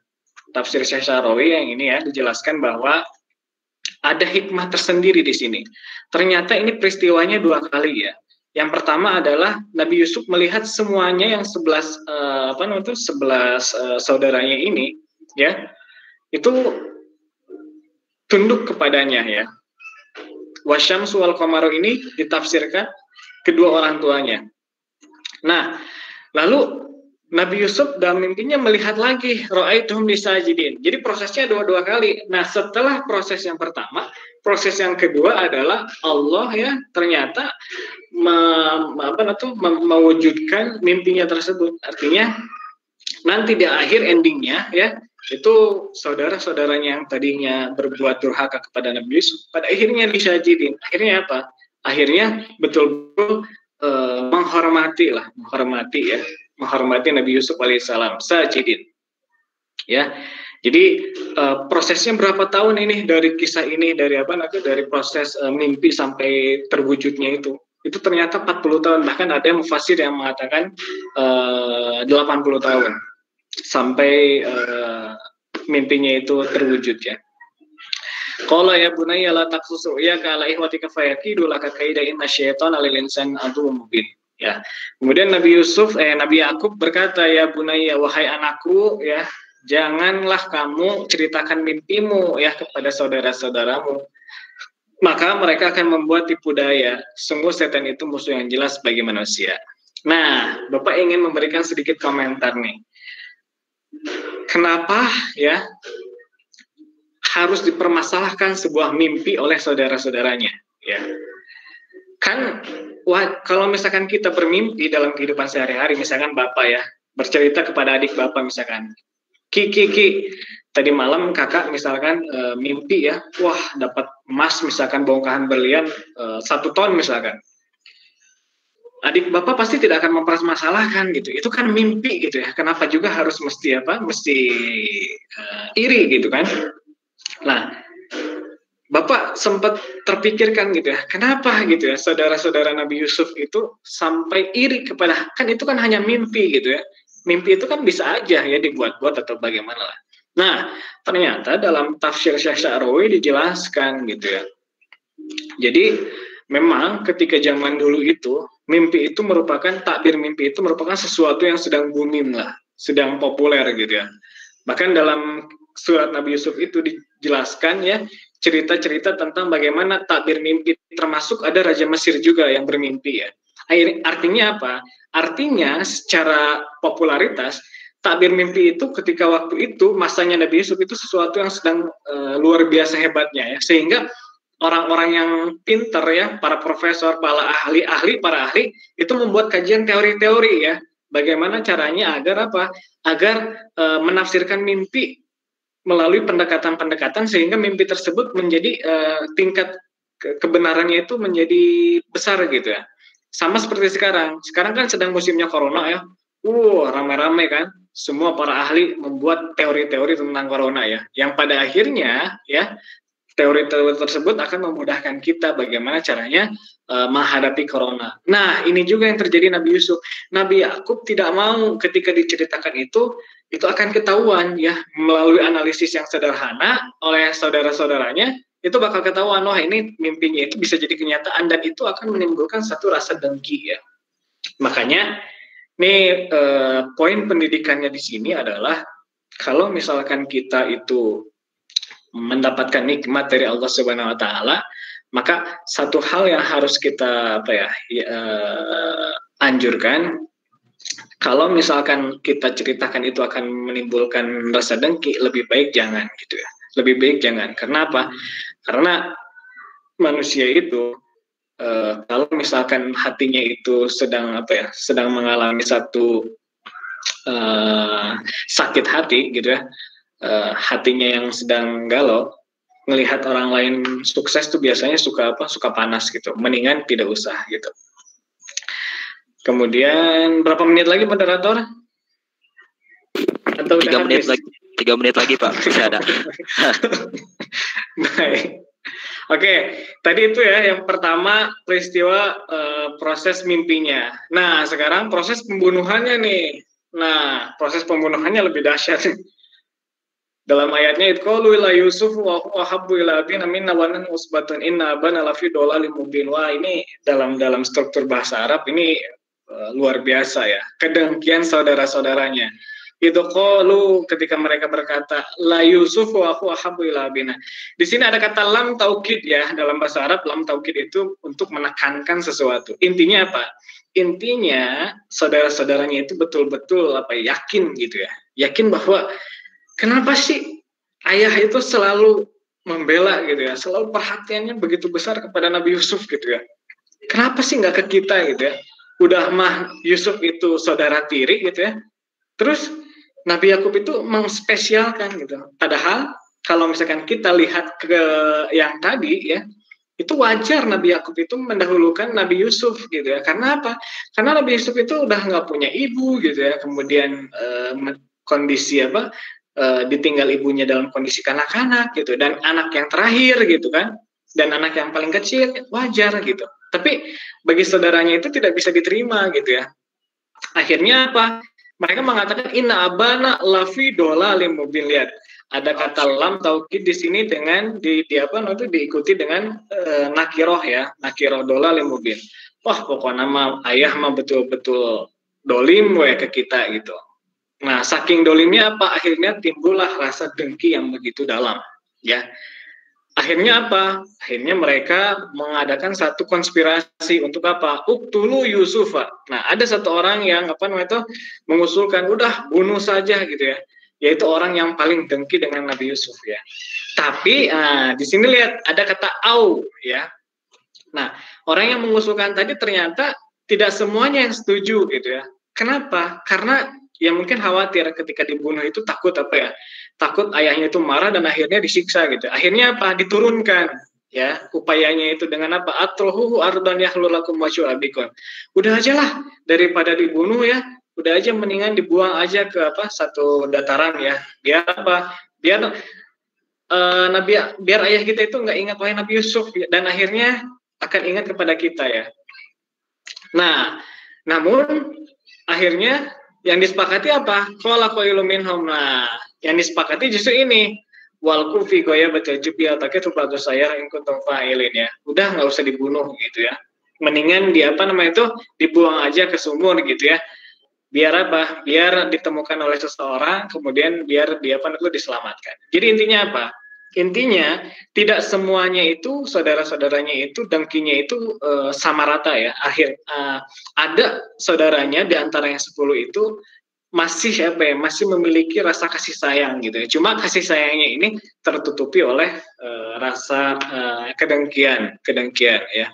tafsir Syekh Sya'rawi yang ini ya, dijelaskan bahwa ada hikmah tersendiri di sini. Ternyata ini peristiwanya 2 kali ya. Yang pertama adalah Nabi Yusuf melihat semuanya yang 11 saudaranya ini ya, itu tunduk kepadanya ya. Wasyamsu wal qamaru ini ditafsirkan kedua orang tuanya. Nah, lalu Nabi Yusuf dalam mimpinya melihat lagi ra'aituhum li sajidin. Jadi prosesnya 2 kali. Nah, setelah proses yang pertama, proses yang kedua adalah Allah ya ternyata mewujudkan mimpinya tersebut. Artinya nanti di akhir endingnya ya, itu saudara-saudaranya yang tadinya berbuat durhaka kepada Nabi Yusuf pada akhirnya disajidin. Akhirnya apa? Akhirnya betul-betul menghormati Nabi Yusuf alaihissalam, sajidin ya. Jadi prosesnya berapa tahun ini dari kisah ini, dari proses mimpi sampai terwujudnya itu ternyata 40 tahun, bahkan ada yang mufasir yang mengatakan 80 tahun sampai mimpinya itu terwujud ya. Qala ya bunayya la taqsus ru'yaka ala ihwatika fayakidu laka kaida inna syaitana lil insani aduwwun mubin. Ya. Kemudian Nabi Yakub berkata, ya bunayya wahai anakku ya, janganlah kamu ceritakan mimpimu ya kepada saudara-saudaramu. maka mereka akan membuat tipu daya. Sungguh setan itu musuh yang jelas bagi manusia. Nah, Bapak ingin memberikan sedikit komentar nih. Kenapa ya harus dipermasalahkan sebuah mimpi oleh saudara-saudaranya? Ya, kan kalau misalkan kita bermimpi dalam kehidupan sehari-hari, misalkan Bapak ya bercerita kepada adik Bapak misalkan, Ki, tadi malam kakak misalkan mimpi ya, wah dapat emas misalkan bongkahan berlian 1 ton misalkan. Adik Bapak pasti tidak akan mempermasalahkan gitu. Itu kan mimpi gitu ya. Kenapa juga harus mesti iri gitu kan? Nah, Bapak sempat terpikirkan gitu ya, kenapa gitu ya saudara-saudara Nabi Yusuf itu sampai iri kepada, kan itu kan hanya mimpi gitu ya. Mimpi itu kan bisa aja ya dibuat-buat atau bagaimana lah. Nah, ternyata dalam tafsir Syekh Sya'rawi dijelaskan gitu ya. Jadi memang ketika zaman dulu itu, mimpi itu merupakan, takbir mimpi itu merupakan sesuatu yang sedang booming lah, sedang populer gitu ya. Bahkan dalam surat Nabi Yusuf itu dijelaskan ya, cerita-cerita tentang bagaimana takbir mimpi, termasuk ada Raja Mesir juga yang bermimpi ya. Artinya apa? Artinya secara popularitas, takbir mimpi itu ketika waktu itu, masanya Nabi Yusuf itu sesuatu yang sedang luar biasa hebatnya ya. Sehingga orang-orang yang pinter ya, para profesor, para ahli, itu membuat kajian teori-teori ya. Bagaimana caranya agar apa? Agar menafsirkan mimpi melalui pendekatan-pendekatan sehingga mimpi tersebut menjadi tingkat kebenarannya itu menjadi besar gitu ya. Sama seperti sekarang. Sekarang kan sedang musimnya corona ya. Ramai-ramai kan. Semua para ahli membuat teori-teori tentang corona ya. Yang pada akhirnya ya teori-teori tersebut akan memudahkan kita bagaimana caranya menghadapi corona. Nah, ini juga yang terjadi Nabi Yusuf. Nabi Yakub tidak mau ketika diceritakan itu akan ketahuan ya melalui analisis yang sederhana oleh saudara-saudaranya, itu bakal ketahuan, wah ini mimpinya itu bisa jadi kenyataan dan itu akan menimbulkan satu rasa dengki ya. Makanya nih poin pendidikannya di sini adalah kalau misalkan kita itu mendapatkan nikmat dari Allah Subhanahu wa taala, maka satu hal yang harus kita anjurkan, kalau misalkan kita ceritakan itu akan menimbulkan rasa dengki, lebih baik jangan gitu ya. Lebih baik jangan. Karena apa? Karena manusia itu kalau misalkan hatinya itu sedang sedang mengalami satu sakit hati gitu ya, hatinya yang sedang galau, melihat orang lain sukses tuh biasanya suka panas gitu. Mendingan tidak usah gitu. Kemudian berapa menit lagi moderator? Atau 3 menit lagi. 3 menit lagi Pak, bisa ada. Baik. Oke, tadi itu ya yang pertama peristiwa proses mimpinya. Nah, sekarang proses pembunuhannya nih. Nah, proses pembunuhannya lebih dahsyat. Dalam ayatnya itqalu ila Yusuf wa habbu ila abina minna wa nan usbatun inna abana lafi dhalalin mubin. Wah, ini dalam struktur bahasa Arab ini luar biasa ya. Kedengkian saudara-saudaranya. Itu qalu ketika mereka berkata la Yusuf wa habbu ila abina. Di sini ada kata lam taukid ya, dalam bahasa Arab lam taukid itu untuk menekankan sesuatu. Intinya apa? Intinya saudara-saudaranya itu betul-betul yakin gitu ya. Yakin bahwa kenapa sih ayah itu selalu membela gitu ya, selalu perhatiannya begitu besar kepada Nabi Yusuf gitu ya. Kenapa sih nggak ke kita gitu ya? Udah mah Yusuf itu saudara tiri gitu ya. Terus Nabi Yakub itu mengspesialkan gitu. Padahal kalau misalkan kita lihat ke yang tadi ya, itu wajar Nabi Yakub itu mendahulukan Nabi Yusuf gitu ya. Karena apa? Karena Nabi Yusuf itu udah nggak punya ibu gitu ya. Kemudian kondisi ditinggal ibunya dalam kondisi kanak-kanak gitu, dan anak yang terakhir gitu kan, dan anak yang paling kecil, wajar gitu. Tapi bagi saudaranya itu tidak bisa diterima gitu ya. Akhirnya apa? Mereka mengatakan inna abana lafi dhalalim mubin. Lihat, ada kata lam taukid di sini dengan diikuti dengan nakiroh ya, nakiroh dhalalim mubin. Wah, pokoknya ayah mah betul-betul dolim ke kita gitu. Nah, saking dolimnya apa? Akhirnya timbullah rasa dengki yang begitu dalam, ya. Akhirnya apa? Akhirnya mereka mengadakan satu konspirasi untuk apa? Uktulu Yusuf. Nah, ada satu orang yang mengusulkan udah bunuh saja gitu ya. Yaitu orang yang paling dengki dengan Nabi Yusuf ya. Tapi di sini lihat ada kata au ya. Nah, orang yang mengusulkan tadi ternyata tidak semuanya yang setuju gitu ya. Kenapa? Karena ya mungkin khawatir ketika dibunuh itu takut takut ayahnya itu marah dan akhirnya disiksa gitu. Akhirnya apa? Diturunkan ya upayanya itu dengan apa? Atruhu ardan yahlulakum wajhu abikun. Udah aja lah daripada dibunuh ya, udah aja mendingan dibuang aja ke satu dataran ya. Biar apa? Biar ayah kita itu nggak ingat wahai Nabi Yusuf dan akhirnya akan ingat kepada kita ya. Nah, namun akhirnya yang disepakati apa? Qala qailun minhum. Nah, yang disepakati justru ini. Wal kufi goya baca jubi atake tu bagus saya in kuntum fa'ilin ya. Udah nggak usah dibunuh gitu ya. Mendingan dibuang aja ke sumur gitu ya. Biar apa? Biar ditemukan oleh seseorang, kemudian biar diselamatkan. Jadi intinya apa? Intinya tidak semuanya itu saudara-saudaranya itu dengkinya itu sama rata ya. Ada saudaranya di antara yang 10 itu masih masih memiliki rasa kasih sayang gitu ya. Cuma kasih sayangnya ini tertutupi oleh rasa kedengkian ya.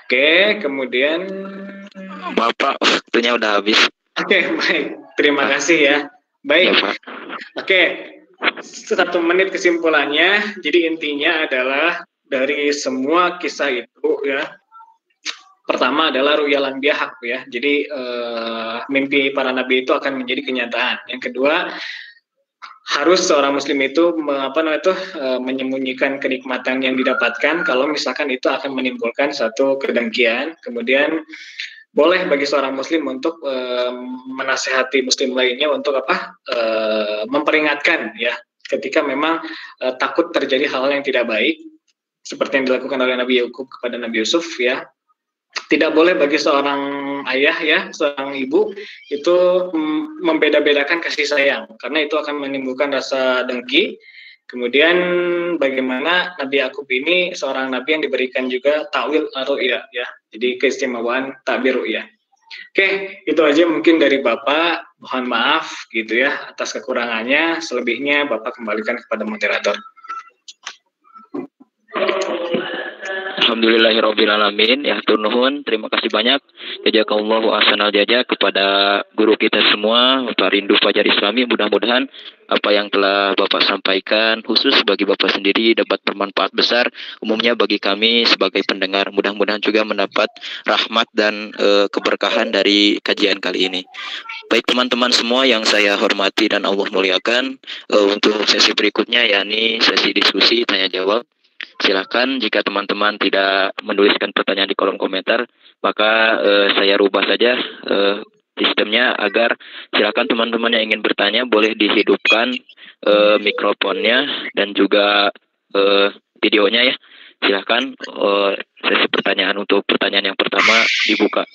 Oke, kemudian Bapak, waktunya udah habis. Oke, baik. Terima kasih ya. Baik. Ya, Oke. 1 menit kesimpulannya. Jadi intinya adalah dari semua kisah itu ya. Pertama adalah ru'yal anbiya haq ya. Jadi mimpi para nabi itu akan menjadi kenyataan. Yang kedua, harus seorang muslim itu menyembunyikan kenikmatan yang didapatkan kalau misalkan itu akan menimbulkan satu kedengkian. Kemudian boleh bagi seorang muslim untuk menasehati muslim lainnya untuk memperingatkan ya ketika memang takut terjadi hal yang tidak baik seperti yang dilakukan oleh Nabi Yakub kepada Nabi Yusuf ya. Tidak boleh bagi seorang ayah ya, seorang ibu itu membeda-bedakan kasih sayang karena itu akan menimbulkan rasa dengki. Kemudian bagaimana Nabi Yakub ini seorang nabi yang diberikan juga ta'wil ru'ya ya. Jadi keistimewaan ta'bir ru'ya. Oke, itu aja mungkin dari Bapak. Mohon maaf gitu ya atas kekurangannya. Selebihnya Bapak kembalikan kepada moderator. Alhamdulillahirrabbilalamin. Ya turnuhun, terima kasih banyak. Jazakallahu ahsanal jazaa kepada guru kita semua, Bapak Rindu Fajar Islami. Mudah-mudahan apa yang telah Bapak sampaikan khusus bagi Bapak sendiri dapat bermanfaat besar umumnya bagi kami sebagai pendengar. Mudah-mudahan juga mendapat rahmat dan keberkahan dari kajian kali ini. Baik teman-teman semua yang saya hormati dan Allah muliakan, untuk sesi berikutnya yakni sesi diskusi tanya jawab. Silakan jika teman-teman tidak menuliskan pertanyaan di kolom komentar, maka saya rubah saja sistemnya agar silakan teman-teman yang ingin bertanya boleh dihidupkan mikrofonnya dan juga videonya ya. Silakan sesi pertanyaan untuk pertanyaan yang pertama dibuka.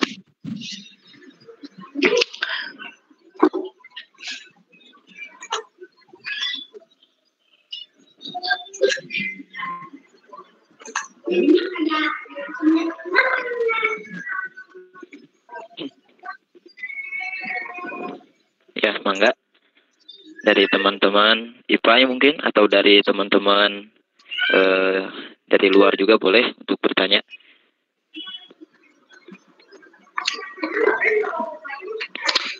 Ya, mangga. Dari teman-teman IPA mungkin atau dari teman-teman dari luar juga boleh untuk bertanya.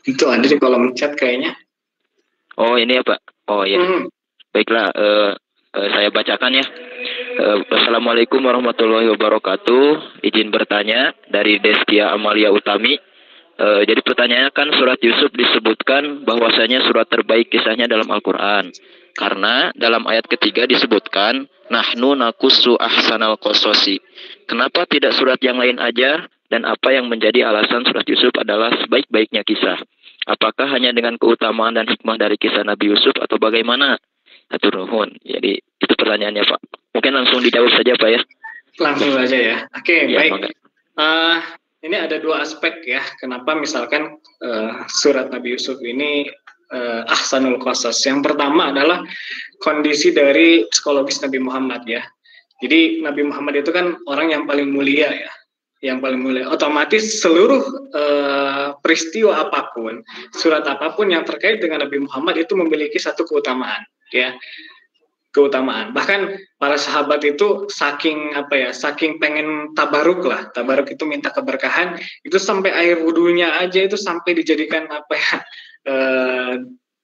Itu ada di kolom chat kayaknya. Oh, ini ya, Pak. Oh, ya. Baiklah, saya bacakan ya. Assalamualaikum warahmatullahi wabarakatuh. Izin bertanya dari Destia Amalia Utami. Jadi pertanyaannya kan surat Yusuf disebutkan bahwasanya surat terbaik kisahnya dalam Al-Quran. Karena dalam ayat ketiga disebutkan nahnu nakussu ahsanal qososi. Kenapa tidak surat yang lain aja? Dan apa yang menjadi alasan surat Yusuf adalah sebaik-baiknya kisah? Apakah hanya dengan keutamaan dan hikmah dari kisah Nabi Yusuf atau bagaimana? Hatur nuhun. Jadi itu pertanyaannya, Pak. Mungkin langsung dijawab saja, Pak ya. Langsung saja ya. Oke, ya, baik. Ini ada 2 aspek ya. Kenapa misalkan surat Nabi Yusuf ini ahsanul qasas. Yang pertama adalah kondisi dari psikologis Nabi Muhammad ya. Jadi Nabi Muhammad itu kan orang yang paling mulia ya, yang paling mulia. Otomatis seluruh peristiwa apapun, surat apapun yang terkait dengan Nabi Muhammad itu memiliki satu keutamaan, ya, keutamaan. Bahkan para sahabat itu saking saking pengen tabaruk lah. Tabaruk itu minta keberkahan. Itu sampai air wudhunya aja itu sampai dijadikan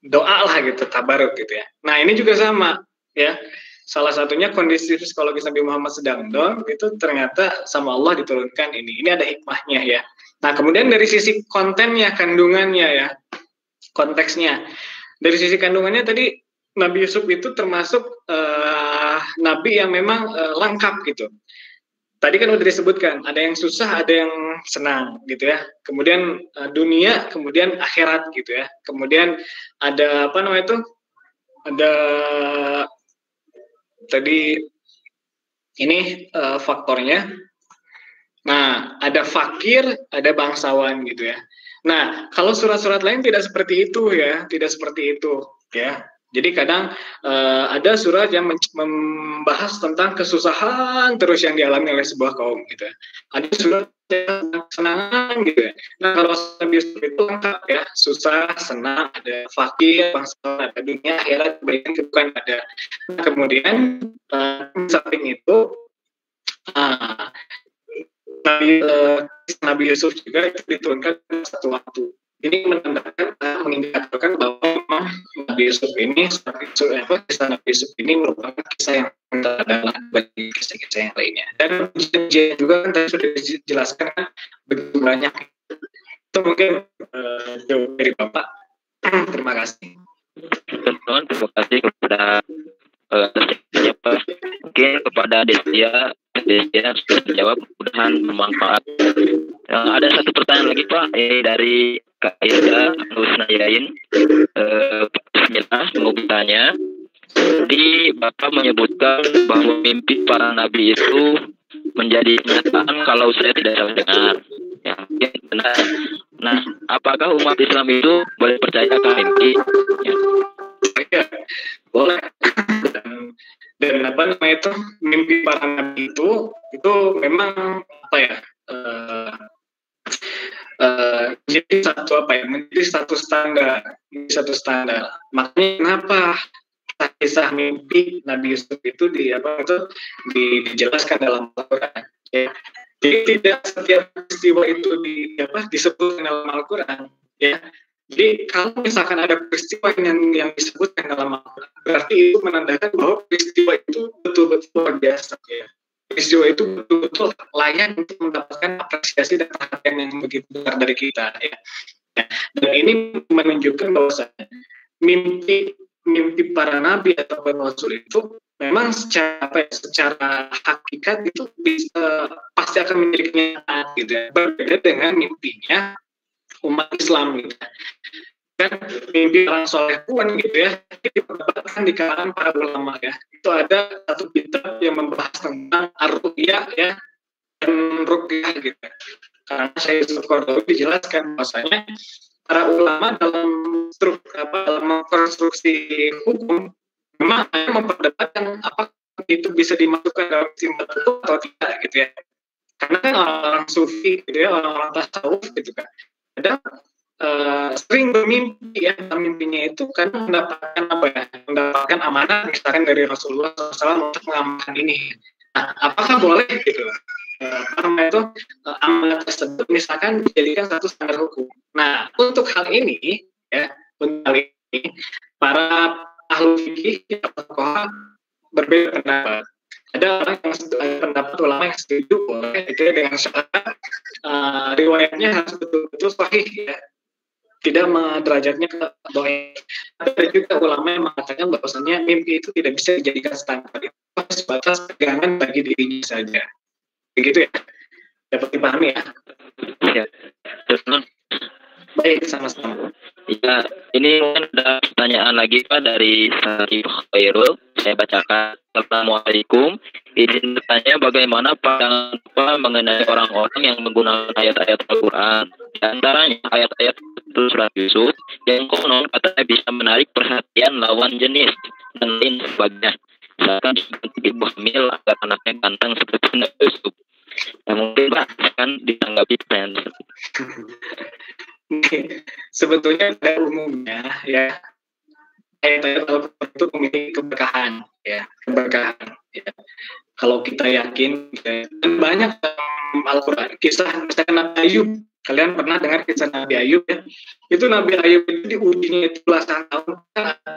doa lah gitu, tabaruk gitu ya. Nah ini juga sama ya. Salah satunya kondisi psikologis Nabi Muhammad sedang down itu ternyata sama Allah diturunkan ini. Ini ada hikmahnya ya. Nah kemudian dari sisi kontennya, kandungannya ya, konteksnya. Dari sisi kandungannya tadi Nabi Yusuf itu termasuk nabi yang memang lengkap gitu. Tadi kan udah disebutkan, ada yang susah, ada yang senang gitu ya. Kemudian dunia, kemudian akhirat gitu ya. Kemudian ada apa namanya itu? Ada tadi ini faktornya. Nah, ada fakir, ada bangsawan gitu ya. Nah, kalau surat-surat lain tidak seperti itu ya, tidak seperti itu ya. Jadi kadang ada surat yang membahas tentang kesusahan terus yang dialami oleh sebuah kaum gitu ya. Ada surat yang kesenangan gitu ya. Nah, kalau Nabi Yusuf itu lengkap ya, susah, senang, ada fakir, bangsawan, ada dunia, akhirat, kebaikan, keburukan ada. Nah, kemudian samping itu Nabi Yusuf juga itu diturunkan satu waktu. Ini menandakan, mengindikatorkan bahwa memang Nabi Yusuf ini, kisah Nabi Yusuf ini merupakan kisah yang terdalam bagi kisah-kisah yang lainnya. Dan ujian juga kan tadi sudah dijelaskan kan begitu banyak. Itu mungkin jauh dari Bapak. Terima kasih. Terima kasih kepada mungkin kepada Desia sudah menjawab, mudah-mudahan bermanfaat. Ada satu pertanyaan lagi Pak, dari Kak Irda Nusnayain. Bismillah, mau bertanya. Jadi Bapak menyebutkan bahwa mimpi para nabi itu menjadi kenyataan kalau saya tidak salah dengar. Ya, mungkin benar. Nah, apakah umat Islam itu boleh percaya ke mimpi? Ya. Ya, boleh. Dan apa namanya itu, mimpi para nabi itu memang apa ya, jadi menjadi satu standar. Makanya kenapa kisah mimpi Nabi Yusuf itu dijelaskan dalam Al-Quran ya. Jadi tidak setiap peristiwa itu disebutkan dalam Al-Quran ya. Jadi kalau misalkan ada peristiwa yang disebutkan dalam Al-Quran, berarti itu menandakan bahwa peristiwa itu betul-betul luar biasa ya. Peristiwa itu betul-betul layak untuk mendapatkan apresiasi dan perhatian yang begitu besar dari kita ya. Dan ini menunjukkan bahwa mimpi para nabi atau rasul itu memang secara hakikat itu pasti akan menjadi kenyataan gitu ya. Berbeda dengan mimpinya umat Islam gitu. Dan mimpi orang soleh pun gitu ya, diperdebatkan di kalangan para ulama ya. Itu ada satu kitab yang membahas tentang ar-ruqyah ya, dan ruqyah gitu. Karena saya Qurtubi dijelaskan bahwasanya para ulama dalam konstruksi hukum memang memperdebatkan apakah itu bisa dimasukkan dalam simbol itu atau tidak gitu ya. Karena kan orang sufi gitu ya, orang tasawuf gitu kan, ada sering bermimpi ya, mimpinya itu kan mendapatkan amanah misalkan dari Rasulullah SAW untuk mengamalkan ini. Nah, apakah boleh gitu? Itu amanah tersebut misalkan dijadikan satu standar hukum. Nah, untuk hal ini ya, para ahli fikih atau berbeda pendapat. Ada orang yang pendapat ulama yang setuju boleh itu dengan syarat riwayatnya harus betul-betul sahih ya, tidak derajatnya ke doa. Ada juga ulama yang mengatakan bahwasannya mimpi itu tidak bisa dijadikan standar, itu sebatas pegangan bagi dirinya saja. Begitu ya, dapat dipahami ya? Ya, baik, sama-sama. Ya, ini mungkin ada pertanyaan lagi Pak dari Sarif Khairul. Saya bacakan. Assalamualaikum. Izin bertanya, bagaimana pandangan Bapak mengenai orang-orang yang menggunakan ayat-ayat Al-Quran, di antaranya ayat-ayat surat Yusuf yang konon katanya bisa menarik perhatian lawan jenis dan lain sebagainya. Misalkan ibu hamil agar anaknya ganteng seperti Nabi Yusuf. Ya, mungkin Pak akan ditanggapi fans. Sebetulnya pada umumnya ya ayat-ayat Al-Quran itu memiliki keberkahan ya, keberkahan ya. Kalau kita yakin ya, dan banyak dalam Al-Quran kisah Nabi Ayub. Kalian pernah dengar kisah Nabi Ayub ya? Itu Nabi Ayub itu diujinya itu belasan tahun,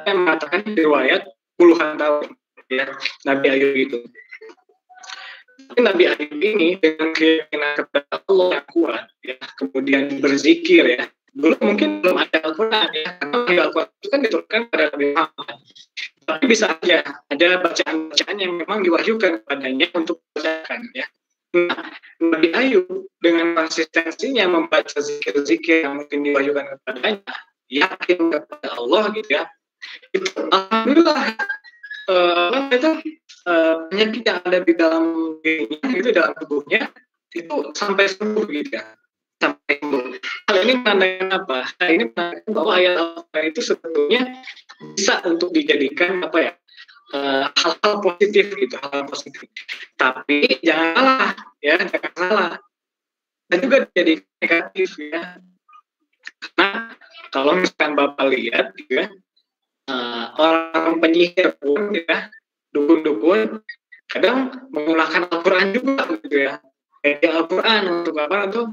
yang mengatakan riwayat puluhan tahun ya Nabi Ayub itu. Tapi Nabi Ayub ini dengan keyakinan kepada Allah yang kuat ya, kemudian berzikir ya. Dulu mungkin belum ada Al-Quran ya, karena Al-Quran itu kan diturunkan pada Nabi Muhammad. Tapi bisa aja ada bacaan-bacaan yang memang diwahyukan kepadanya untuk dibacakan ya. Nah, Nabi Ayub dengan konsistensinya membaca zikir-zikir yang mungkin diwahyukan kepadanya, yakin kepada Allah gitu ya. Itu alhamdulillah penyakit yang ada di dalam dirinya, itu dalam tubuhnya itu sampai sembuh gitu ya. Sampai sembuh. Hal ini menandakan apa? Hal ini menandakan bahwa ayat Al-Quran itu sebetulnya bisa untuk dijadikan apa ya? Hal-hal positif gitu, hal-hal positif. Tapi jangan salah, ya, jangan salah. Dan juga jadi negatif ya. Karena kalau misalkan Bapak lihat, gitu ya, orang penyihir pun, ya, dukun-dukun, kadang menggunakan Al-Quran juga, gitu ya. Jadi Al-Quran untuk apa? Untuk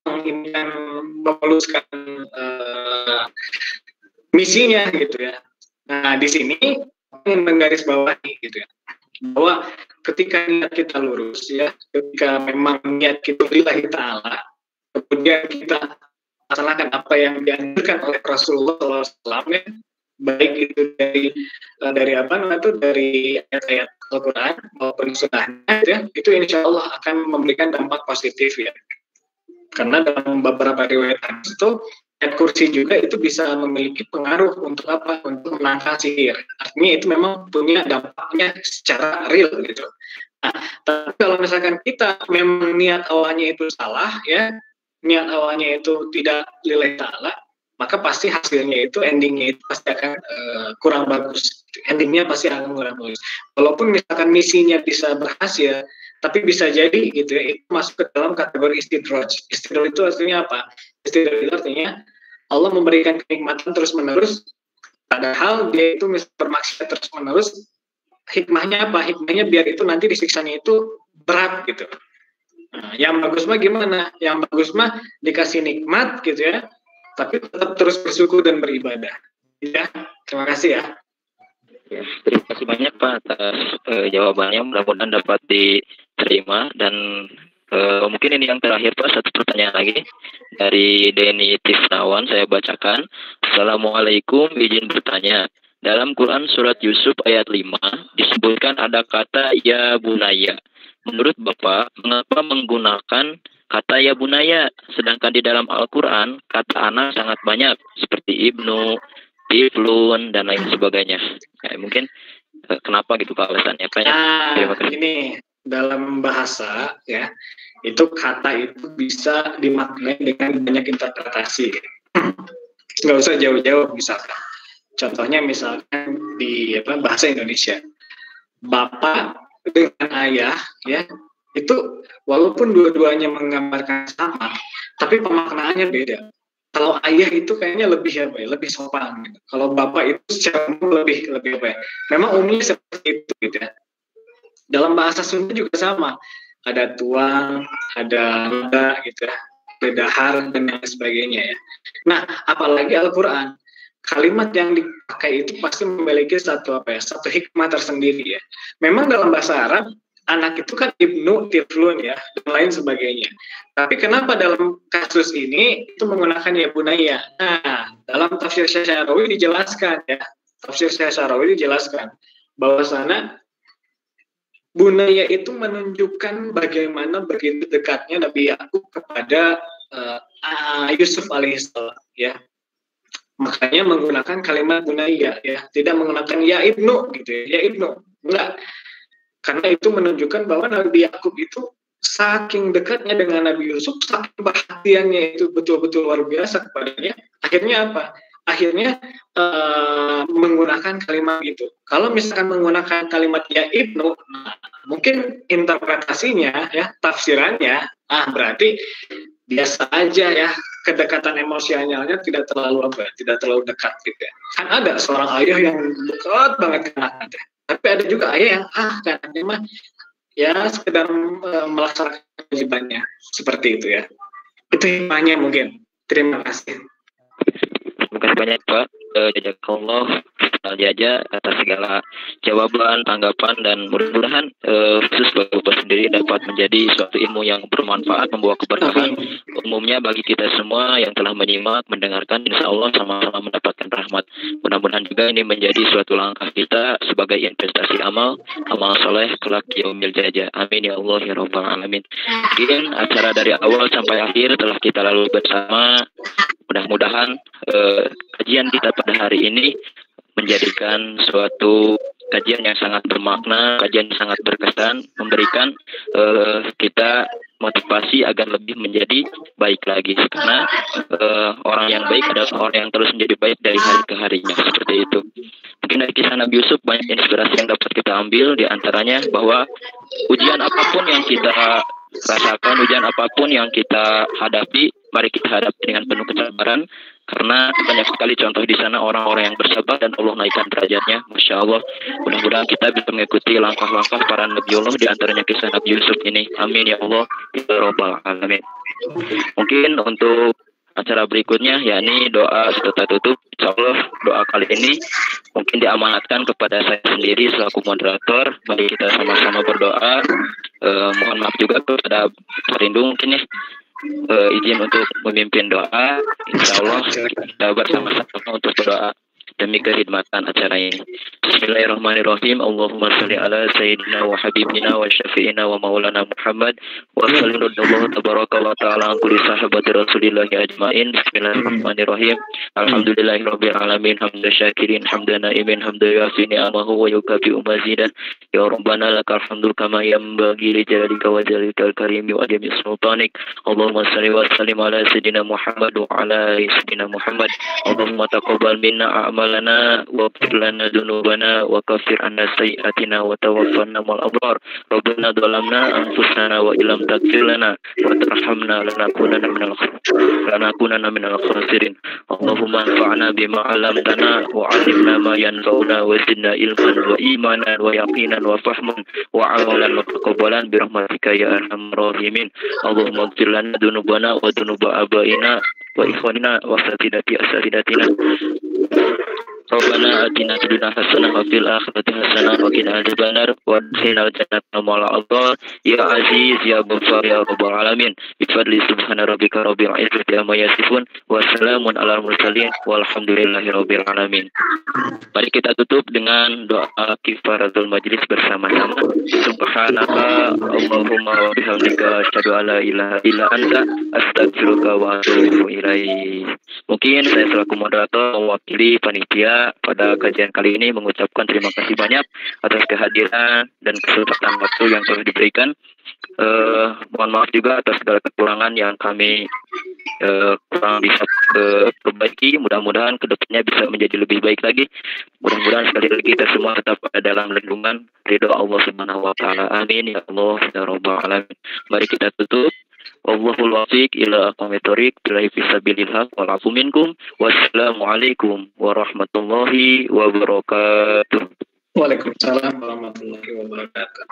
menginginkan memuluskan misinya, gitu ya. Nah, di sini ingin menggarisbawahi gitu ya, bahwa ketika niat kita lurus ya, ketika memang niat kita lillahi ta'ala, kemudian kita laksanakan apa yang dianjurkan oleh Rasulullah SAW ya, baik itu dari apa namanya itu dari ayat-ayat Al-Quran maupun sunnahnya ya, itu insya Allah akan memberikan dampak positif ya. Karena dalam beberapa riwayat itu ayat kursi juga itu bisa memiliki pengaruh untuk apa? Untuk menangkal sihir. Artinya itu memang punya dampaknya secara real gitu. Nah, tapi kalau misalkan kita memang niat awalnya itu salah ya, niat awalnya itu tidak lillahi ta'ala, maka pasti hasilnya itu, endingnya itu pasti akan kurang bagus. Endingnya pasti akan kurang bagus. Walaupun misalkan misinya bisa berhasil, tapi bisa jadi gitu ya, itu masuk ke dalam kategori istidraj. Istidraj itu artinya apa? Istidraj itu artinya Allah memberikan kenikmatan terus-menerus, padahal dia itu bermaksud terus-menerus. Hikmahnya apa? Hikmahnya biar itu nanti disiksanya itu berat gitu. Nah, yang bagus mah gimana? Yang bagus mah dikasih nikmat gitu ya, tapi tetap terus bersyukur dan beribadah. Ya, terima kasih ya. Ya, terima kasih banyak Pak atas jawabannya, mudah-mudahan dapat diterima. Dan mungkin ini yang terakhir Pak, satu pertanyaan lagi dari Denny Tifnawan, saya bacakan. Assalamualaikum, izin bertanya. Dalam Quran surat Yusuf ayat 5 disebutkan ada kata ya bunaya. Menurut Bapak, mengapa menggunakan kata ya bunaya, sedangkan di dalam Al-Quran kata anak sangat banyak seperti ibnu, tiflun, dan lain sebagainya. Mungkin kenapa gitu Pak alasannya? Terima kasih. Ini dalam bahasa ya, itu kata itu bisa dimaknai dengan banyak interpretasi. Nggak usah jauh-jauh misalkan. Contohnya misalkan di bahasa Indonesia, bapak dengan ayah ya, itu walaupun dua-duanya menggambarkan sama, tapi pemaknaannya beda. Kalau ayah itu kayaknya lebih sopan gitu. Kalau bapak itu secara lebih apa ya? Memang umumnya seperti itu gitu ya. Dalam bahasa Sunda juga sama. Ada tuang, ada nada gitu ya, ada dahar dan lain sebagainya ya. Nah, apalagi Al-Quran, kalimat yang dipakai itu pasti memiliki satu hikmah tersendiri ya. Memang dalam bahasa Arab anak itu kan ibnu, tiflun ya, dan lain sebagainya. Tapi kenapa dalam kasus ini itu menggunakan ya bunaya? Nah, dalam tafsir Syarawi dijelaskan ya. Tafsir Syarawi dijelaskan bahwasana bunaya itu menunjukkan bagaimana begitu dekatnya Nabi Yakub kepada Yusuf alaihissalam ya. Makanya menggunakan kalimat bunaya ya, tidak menggunakan ya ibnu gitu ya, ibnu. Enggak. Karena itu menunjukkan bahwa Nabi Yakub itu saking dekatnya dengan Nabi Yusuf, saking perhatiannya itu betul-betul luar biasa kepadanya. Akhirnya apa? Akhirnya menggunakan kalimat itu. Kalau misalkan menggunakan kalimat ya ibnu, nah, mungkin interpretasinya, ya tafsirannya, berarti biasa aja ya, kedekatan emosionalnya tidak terlalu dekat gitu ya. Kan ada seorang ayah yang dekat banget ke anaknya, tapi ada juga ayah yang katanya mah ya sekedar melaksanakan kewajibannya, seperti itu ya. Itu hikmahnya mungkin. Terima kasih. Terima kasih banyak Pak. Jazakallah aja atas segala jawaban, tanggapan, dan mudah-mudahan khusus bagi Bapak sendiri dapat menjadi suatu ilmu yang bermanfaat, membawa keberkahan umumnya bagi kita semua yang telah menyimak, mendengarkan, insya Allah sama-sama mendapatkan rahmat. Mudah-mudahan juga ini menjadi suatu langkah kita sebagai investasi amal soleh kelak yaumil jaza. Amin ya Allah ya Rabbal Alamin. Mungkin acara dari awal sampai akhir telah kita lalui bersama. Mudah-mudahan kajian kita pada hari ini menjadikan suatu kajian yang sangat bermakna, kajian yang sangat berkesan, memberikan kita motivasi agar lebih menjadi baik lagi. Karena orang yang baik adalah orang yang terus menjadi baik dari hari ke harinya, seperti itu. Mungkin dari kisah Nabi Yusuf banyak inspirasi yang dapat kita ambil, di antaranya bahwa ujian apapun yang kita rasakan, ujian apapun yang kita hadapi, mari kita hadapi dengan penuh kesabaran, karena banyak sekali contoh di sana orang-orang yang bersabar dan Allah naikkan derajatnya. Masya Allah. Mudah-mudahan kita bisa mengikuti langkah-langkah para Nabi Allah, di antaranya kisah Nabi Yusuf ini. Amin ya Allah ya Rabbal Alamin. Mungkin untuk acara berikutnya, yakni doa serta tutup. Insya Allah doa kali ini mungkin diamanatkan kepada saya sendiri selaku moderator. Mari kita sama-sama berdoa. Mohon maaf juga kepada Pak Rindu mungkin ya, izin untuk memimpin doa. Insya Allah kita bersama-sama untuk berdoa demi kekhidmatan acara ini. Bismillahirrahmanirrahim. Allahumma salli ala sayyidina wa habibina wa syafi'ina wa maulana Muhammad wa sallallahu tabaraka wa ta'ala an kulli sahabati rasulillahi ajmain. Bismillahirrahmanirrahim. Alhamdulillahi rabbil alamin, hamdan syakirin, hamdan naimin, hamdan yasini amahu wa yukafi umazidah. Ya Rabbana lakal hamdu kama yanbaghi li jalalika wa jalalika al-karim wa adami sultanik. Allahumma salli wa sallim ala sayyidina Muhammad wa ala ali sayyidina Muhammad. Allahumma taqabbal minna a'malana wa ighfir lana dhunubana wa kaffir 'anna sayyi'atina wa tawaffana ma'al abrar. Rabbana dhalamna anfusana wa illam taghfir lana wa tarhamna lanakunanna minal khasirin. Allahumma anfa'na bima 'allamtana wa 'allimna ma yanfa'una wa zidna ilman wa imanan wa yaqinan wa fahman wa 'amalan wa taqabbalan bi rahmatika ya arhamar rahimin. Allahumma ighfir lana dhunubana wa dhunuba abaina wa ikhwanina wa asatidatina. Rabbana atina fid dunya hasanah wa fil akhirati hasanah wa qina adzabannar wa adkhilnal jannata ma'al abrar ya aziz ya ghaffar ya rabbal alamin. Bi fadli subhana rabbika rabbil izzati amma yasifun wa salamun alal mursalin walhamdulillahi rabbil alamin. Mari kita tutup dengan doa kifaratul majlis bersama-sama. Subhanaka Allahumma wa bihamdika asyhadu an la ilaha illa anta astaghfiruka wa atubu ilaik. Mungkin saya selaku moderator mewakili panitia pada kajian kali ini mengucapkan terima kasih banyak atas kehadiran dan kesempatan waktu yang telah diberikan. Mohon maaf juga atas segala kekurangan yang kami kurang bisa perbaiki. Mudah-mudahan kedepannya bisa menjadi lebih baik lagi. Mudah-mudahan sekali lagi kita semua tetap dalam lindungan ridho Allah Subhanahu wa taala. Amin ya Allah ya Rabbal alamin. Mari kita tutup. Wallahul wafiq ila aqwamit thoriq billahi fisabilil haq wal afu minkum. Wassalamualaikum warahmatullahi wabarakatuh. Waalaikumsalam warahmatullahi wabarakatuh.